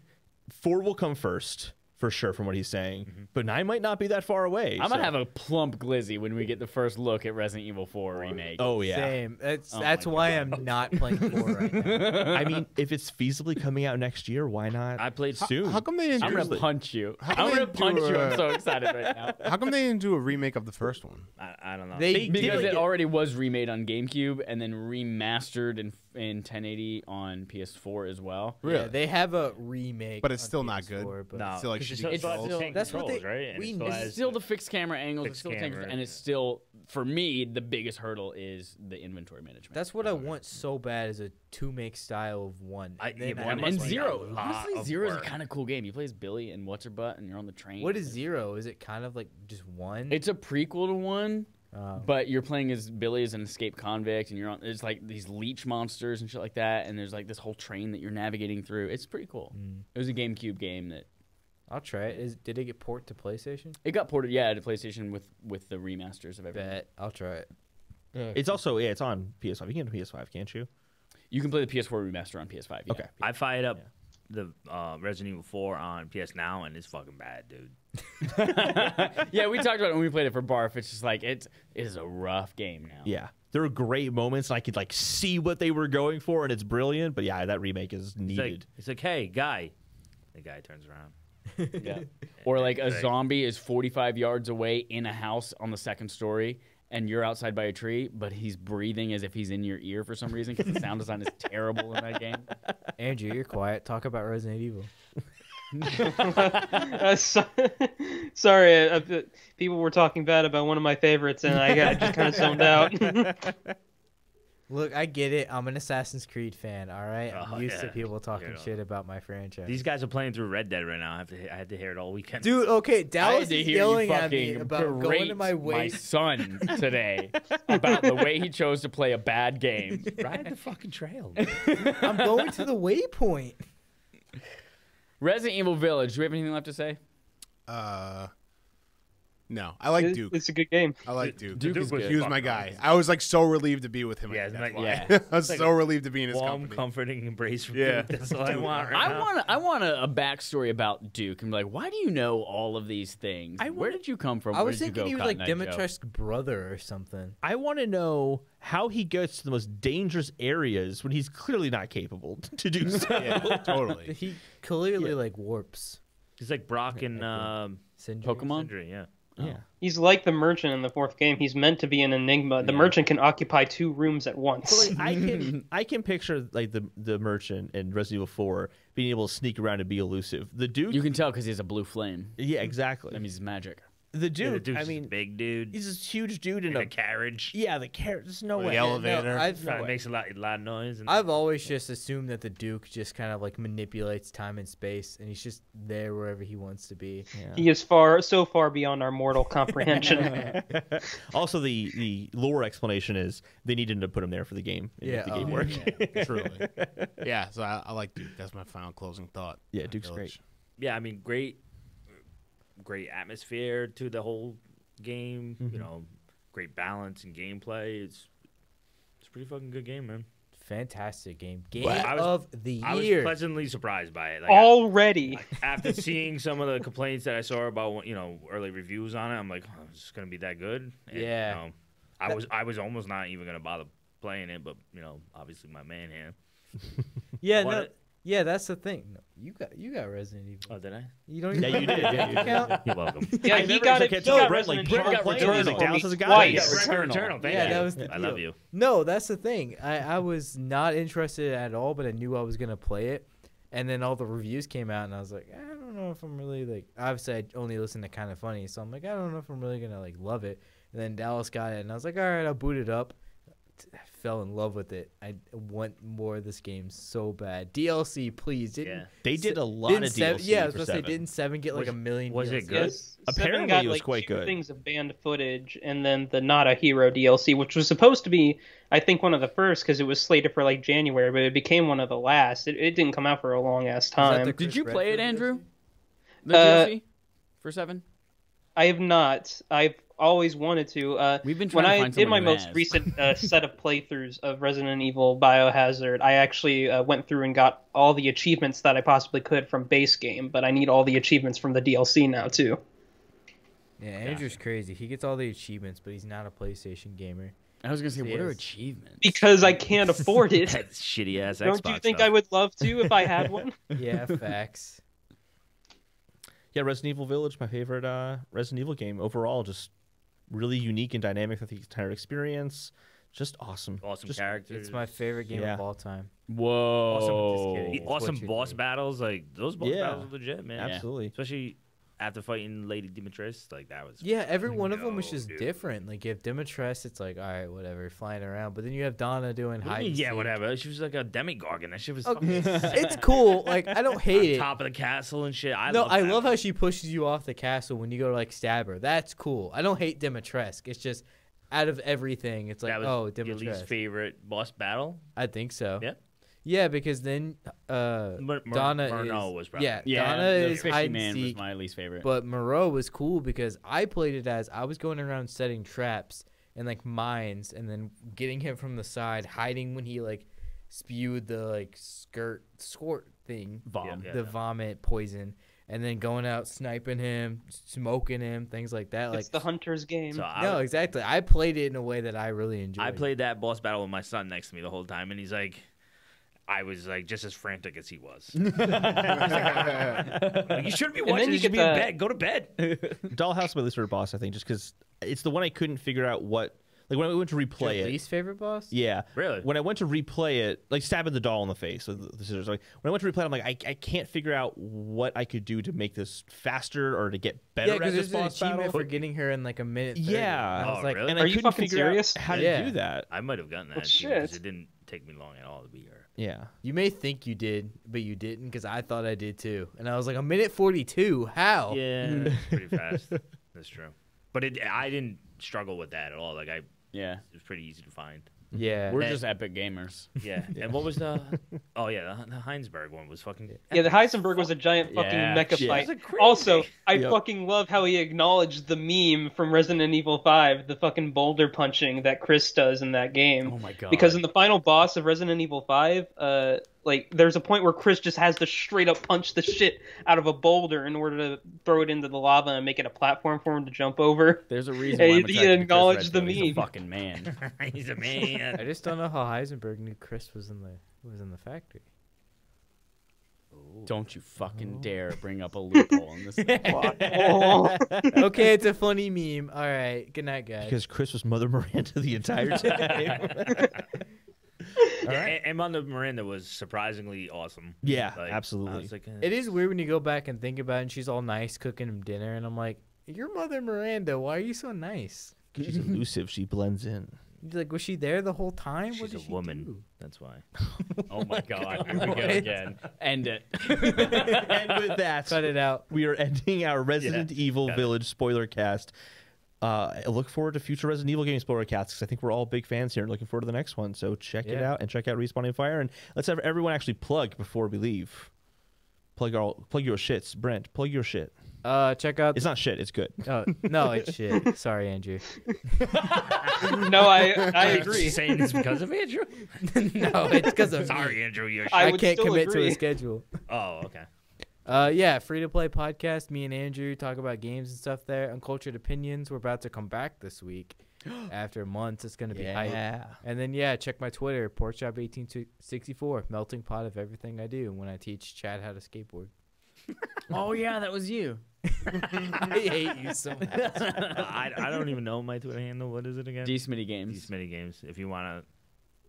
4 will come first, for sure, from what he's saying, but 9 might not be that far away. I'm gonna so- have a plump glizzy when we get the first look at Resident Evil 4 remake. Oh, yeah. Same. That's Oh that's my why I'm not playing 4 right now. I mean, if it's feasibly coming out next year, why not? I played soon. How come they didn't? I'm do, gonna punch you. How I'm gonna come they punch do you. a- I'm so excited right now. How come they didn't do a remake of the first one? I don't know. They did, Because like, it already was remade on GameCube and then remastered in 1080 on PS4 as well. Yeah, they have a remake, But it's on still not PS4, good. But No, Still, like, 'cause shitty still controls. has the same That's what controls, they- right? And we- it still It's has still the fixed camera angles, fixed it's still the camera, and it's still, for me, the biggest hurdle is the inventory management. that's what I want so bad is a two-make style of one. I- Then yeah, I one and must must be like- Zero. a lot Honestly, of Zero is a work. kind of cool game. You play as Billy and What's Her Butt, and you're on the train. What is Zero? Is it kind of like just one? It's a prequel to one, Oh. but you're playing as Billy as an escaped convict, and you're on. It's like these leech monsters and shit like that, and there's like this whole train that you're navigating through. It's pretty cool. It was a GameCube game that I'll try it. Did it get ported to PlayStation? it got ported, yeah, to PlayStation with the remasters of everything. Bet. I'll try it. It's also, yeah, it's on PS5. You can get a PS5, can't you? You can play the PS4 remaster on PS5. Yeah. Okay. I fired up the Resident Evil 4 on PS Now, and it's fucking bad, dude. Yeah, we talked about it when we played it for Barf. It's just like it is a rough game now. Yeah. There are great moments, and I could, like, see what they were going for, and it's brilliant. But, yeah, that remake is needed. It's like, hey, guy. The guy turns around. Yeah. Or like a Right. zombie is 45 yards away in a house on the second story, and you're outside by a tree, but he's breathing as if he's in your ear for some reason because the sound design is terrible in that game. Andrew, you're quiet. Talk about Resident Evil. Sorry, people were talking bad about one of my favorites, and I just kind of zoned out. Look, I get it. I'm an Assassin's Creed fan. All right, Oh, I'm used to yeah. people talking You know. shit about my franchise. These guys are playing through Red Dead right now. I had to hear it all weekend. Dude, okay, I Dallas had to is hear yelling you at me fucking about going berate to my my way. son today about the way he chose to play a bad game. Ride the fucking trail. I'm going to the waypoint. Resident Evil Village. Do we have anything left to say? No, I like Duke. It's a good game. I like Duke. Duke is good. He was my guy. I was like so relieved to be with him. Yeah, That's it's like- why. yeah. I was so relieved to be in his Warm, company. comforting embrace from Yeah. Duke. That's all I want right now. I want a backstory about Duke and be like, why do you know all of these things? Where did you come from? I Where was did you thinking go, he was like Cotton Eye Joe? Dimitrescu's brother or something. I want to know how he gets to the most dangerous areas when he's clearly not capable to do so. Yeah, totally. He clearly like warps. He's like Brock and Syndrome. Pokemon? Sindri, yeah. Yeah. He's like the merchant in the 4th game. He's meant to be an enigma. The merchant can occupy 2 rooms at once. So like, I can picture like the merchant in Resident Evil 4 being able to sneak around and be elusive. The Duke, You can tell because he has a blue flame. yeah, exactly. That means he's magic. The Yeah, Duke, the dude's I just a mean, big dude he's this huge dude in in a a carriage. yeah, the carrot. There's no way. The elevator. Probably makes a lot of noise. And I've always just assumed that the Duke just kind of like manipulates time and space, and he's just there wherever he wants to be. He is so far beyond our mortal comprehension. Also, the lore explanation is they needed to put him there for the game. And make the game work. Truly. Yeah, so I like Duke. That's my final closing thought. Yeah, Duke's Village. yeah, I mean, great atmosphere to the whole game. You know, great balance and gameplay. It's a pretty fucking good game, man. Fantastic game. Game But of the I was year. pleasantly surprised by it. Like, Already. after seeing some of the complaints that I saw about early reviews on it, I'm like, oh, is this gonna be that good? And, Yeah. I was almost not even gonna bother playing it, but obviously my man here. Yeah, What no, it- yeah, that's the thing. No, you got Resident Evil. Oh, did I? You don't. Yeah, you did. Yeah, you did. count? You're welcome. Yeah, I he never got like, it. I He told got Brett, like, Resident Brett Evil played it, he's like, for Dallas me is a guy. twice. Returnal. Thank Yeah, you. that was the I love deal. you. No, that's the thing. I was not interested at all, but I knew I was gonna play it, and then all the reviews came out, and I was like, I don't know if I'm really like. Obviously, I only listen to Kind of Funny, so I'm like, I don't know if I'm really gonna like love it. And then Dallas got it, and I was like, all right, I'll boot it up. I fell in love with it. I want more of this game so bad. DLC, please. Yeah. They did a lot Didn't of seven, DLC yeah, I was for gonna say, 7. didn't 7 get like a million? was it DLC? good? Yes, Apparently 7 got, it was like, quite 2 good. things of banned footage, and then the Not a Hero DLC, which was supposed to be, I think, one of the first because it was slated for like January, but it became one of the last. It didn't come out for a long ass time. the- Did you Chris play it, Redfield Andrew? The Uh, DLC for 7? I have not. I've always wanted to. We've been trying when to I find did someone my who most has. recent set of playthroughs of Resident Evil Biohazard, I actually went through and got all the achievements that I possibly could from base game, but I need all the achievements from the DLC now too. Yeah, Andrew's crazy. He gets all the achievements, but he's not a PlayStation gamer. I was gonna say, what are Yes. achievements? Because I can't afford it. That shitty ass Don't Xbox you think stuff. I would love to if I had one? Yeah, facts. Yeah, Resident Evil Village, my favorite Resident Evil game overall. Just really unique and dynamic with the entire experience. Just awesome. Awesome Just, characters. It's my favorite game Yeah. of all time. Whoa! Just kidding. It's awesome what you boss think. battles. Like those boss Yeah. battles are legit, man. Absolutely. Especially after fighting Lady Dimitrescu, like that was. Yeah, every one of them was No, just dude. different. Like you have Dimitrescu, it's like all right, whatever, flying around. But then you have Donna doing What do you hide. mean, and yeah, seek. whatever. She was like a demigorgon. That shit was Oh, fucking it's cool. Like I don't hate it. top of the castle and shit. I I that. love how she pushes you off the castle when you go to like stab her. That's cool. I don't hate Dimitrescu. It's just out of everything, it's like that was oh your least Dimitrescu. favorite boss battle. I think so. Yeah. Yeah, because then Donna Murnau is was probably Yeah, Donna the is fishy hide and man was seek. my least favorite. But Moreau was cool because I played it as I was going around setting traps and like mines and then getting him from the side, hiding when he like spewed the like squirt thing, the vomit poison, and then going out sniping him, smoking him, things like that. It's the hunter's game. So No, exactly. I played it in a way that I really enjoyed. I played that boss battle with my son next to me the whole time, and he's like, I was like just as frantic as he was. Like, you shouldn't be then watching. you You should get be in the- bed. Go to bed. Dollhouse is my least favorite boss, I think, just because it's the one I couldn't figure out what. Like when I went to replay Your it. least favorite boss? Yeah. Really? When I went to replay it, like stabbing the doll in the face with the scissors. Like when I went to replay it, I'm like, I can't figure out what I could do to make this faster or to get better Yeah, at because this there's an boss achievement battle. for getting her in like a minute. 30. Yeah. And I was Oh, like, really? And Are I you couldn't fucking figure serious? out how to Yeah. do that. I might have gotten that Well, too, 'cause shit. it didn't take me long at all to beat her. Yeah. you may think you did, but you didn't because I thought I did too. And I was like, a minute 42? How? Yeah, pretty fast. That's true. But I didn't struggle with that at all. Like it yeah. was pretty easy to find. Yeah. We're just epic gamers. Yeah. And what was the? Oh yeah, the Heinsberg one was fucking. Yeah, the Heisenberg was a giant fucking Yeah, mecha shit. fight. That's crazy. Also, I Yep. fucking love how he acknowledged the meme from Resident Evil 5, the fucking boulder punching that Chris does in that game. Oh my god. Because in the final boss of Resident Evil 5, like there's a point where Chris just has to straight up punch the shit out of a boulder in order to throw it into the lava and make it a platform for him to jump over. There's a reason Hey, why I'm he attracted to Chris acknowledged the Redfield. He's a meme. fucking man. He's a I man. just don't know how Heisenberg knew Chris was in the factory. Don't you fucking dare bring up a loophole in this. Oh. Okay, it's a funny meme. All right. Good night, guys. Because Chris was Mother Miranda the entire time. And Mother Miranda was surprisingly awesome. Yeah, Like, absolutely. I was like, It is weird when you go back and think about it, and she's all nice cooking him dinner, and I'm like, "You're Mother Miranda. Why are you so nice?" She's elusive. She blends in. He's like, was she there the whole time? What she's did a she woman. do? That's why. Oh my god. Here we go again. End it. And with that, Cut it out. we are ending our Resident Evil got it. Village spoiler cast. I look forward to future Resident Evil game spoiler casts because I think we're all big fans here and looking forward to the next one. So check it Yeah. out and check out Respawning Fire. And let's have everyone actually plug before we leave. Plug your shits. Brent, plug your shit. Check out. It's not shit. It's good. Oh, no, it's shit. Sorry, Andrew. No, I agree. You saying this because of Andrew? No, it's because of me. Sorry, Andrew. You're I I would can't still commit to agree. a schedule. Oh, okay. Yeah, free to play podcast. Me and Andrew talk about games and stuff there. Uncultured Opinions. We're about to come back this week. After months, it's gonna be hype. And then check my Twitter, Porkchop1864, melting pot of everything I do when I teach Chad how to skateboard. Oh yeah, that was you. I hate you so much. I don't even know my Twitter handle. What is it again? D Smitty Games. These mini games. If you want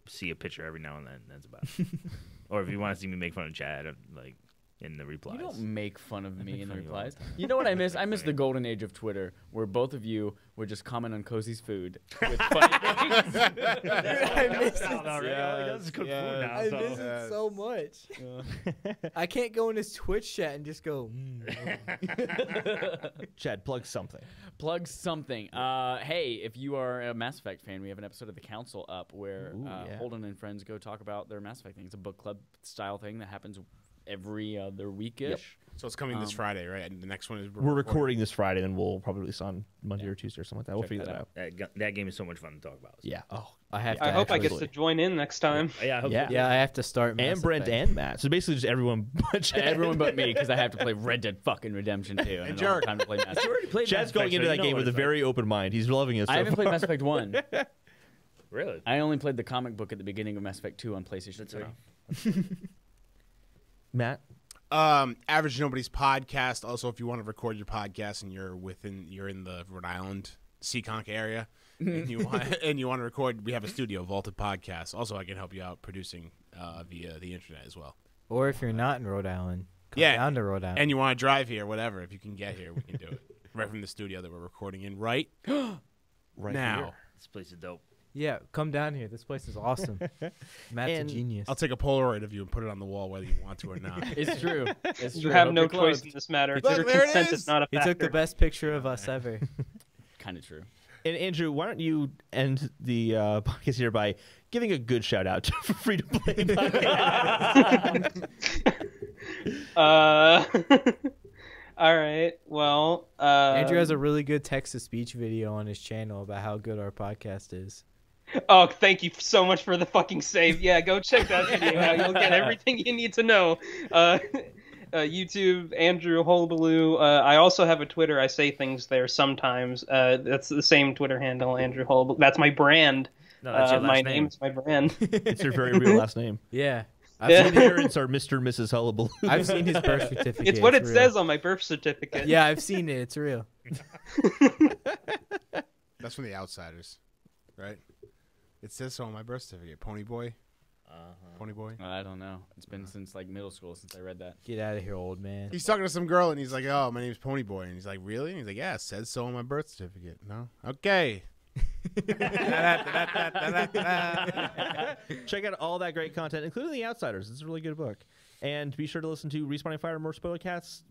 to see a picture every now and then, that's about it. Or if you want to see me make fun of Chad, like in the replies. You don't make fun of me in the fun of you all replies. the time. You know what I miss? I miss the golden age of Twitter, where both of you would just comment on Cozy's food with funny things. I miss it. He does cook food now. I so. miss it so much. I can't go in his Twitch chat and just go. Chad, plug something. Plug something. Hey, if you are a Mass Effect fan, we have an episode of The Council up where Ooh, yeah. Holden and friends go talk about their Mass Effect thing. It's a book club style thing that happens every other weekish. So it's coming this Friday, right? And the next one is We're recording this Friday, and we'll probably release on Monday or Tuesday or something like that. We'll Check figure that that out. That game is so much fun to talk about. Yeah. Oh, I have to. I hope I get to Absolutely. join in next time. Yeah, I hope Yeah. so. Yeah, I have to start. Mass and Brent Effect. and Matt. So basically, just everyone but Chad. Everyone but me, because I have to play Red Dead fucking Redemption 2. And I don't have Jared. time to play Mass Effect. Played Chad's Mass going Effect, into so that you know game what with a it's like. very open mind. He's loving it. So I haven't played far. Mass Effect 1. Really? I only played the comic book at the beginning of Mass Effect 2 on PlayStation 3. Matt. Average Nobody's podcast. Also, if you want to record your podcast and you're in the Rhode Island Seekonk area and you want to record, we have a studio, Vaulted Podcast. Also, I can help you out producing via the internet as well. Or if you're not in Rhode Island, come Yeah, down to Rhode Island. And you want to drive here, whatever. If you can get here, we can do it right from the studio that we're recording in right Right now. here. This place is dope. Yeah, come down here. This place is awesome. Matt's And a genius. I'll take a Polaroid of you and put it on the wall, whether you want to or not. It's true. It's You true. have no choice in this matter. Look, Your there it consent is. is not a he factor. took the best picture of us ever. Kind of true. And Andrew, why don't you end the podcast here by giving a good shout out to Free to Play Podcast? All right. Well, Andrew has a really good text-to-speech video on his channel about how good our podcast is. Oh, thank you so much for the fucking save. Yeah, go check that video out. You'll get everything you need to know. YouTube, Andrew Hullabaloo. I also have a Twitter. I say things there sometimes. That's the same Twitter handle, Andrew Hullabaloo. That's my brand. No, that's your last my name. name is my brand. It's your very real last name. Yeah. His parents are Mr. and Mrs. Hullabaloo. I've seen his birth certificate. It's what it real. says on my birth certificate. Yeah, I've seen it. It's real. That's from The Outsiders, right? It says so on my birth certificate. Pony Boy. Pony Boy. I don't know. It's been since like middle school since I read that. Get out of here, old man. He's talking to some girl, and he's like, "Oh, my name's Pony Boy," and he's like, "Really?" And he's like, "Yeah, it says so on my birth certificate." No, okay. Check out all that great content, including The Outsiders. It's a really good book. And be sure to listen to Respawning Fire, more spoiler casts,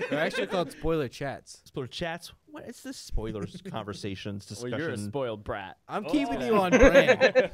They're actually called spoiler chats. Spoiler chats. What is this spoilers conversations Well, discussion? you're a spoiled brat. I'm keeping you on brand.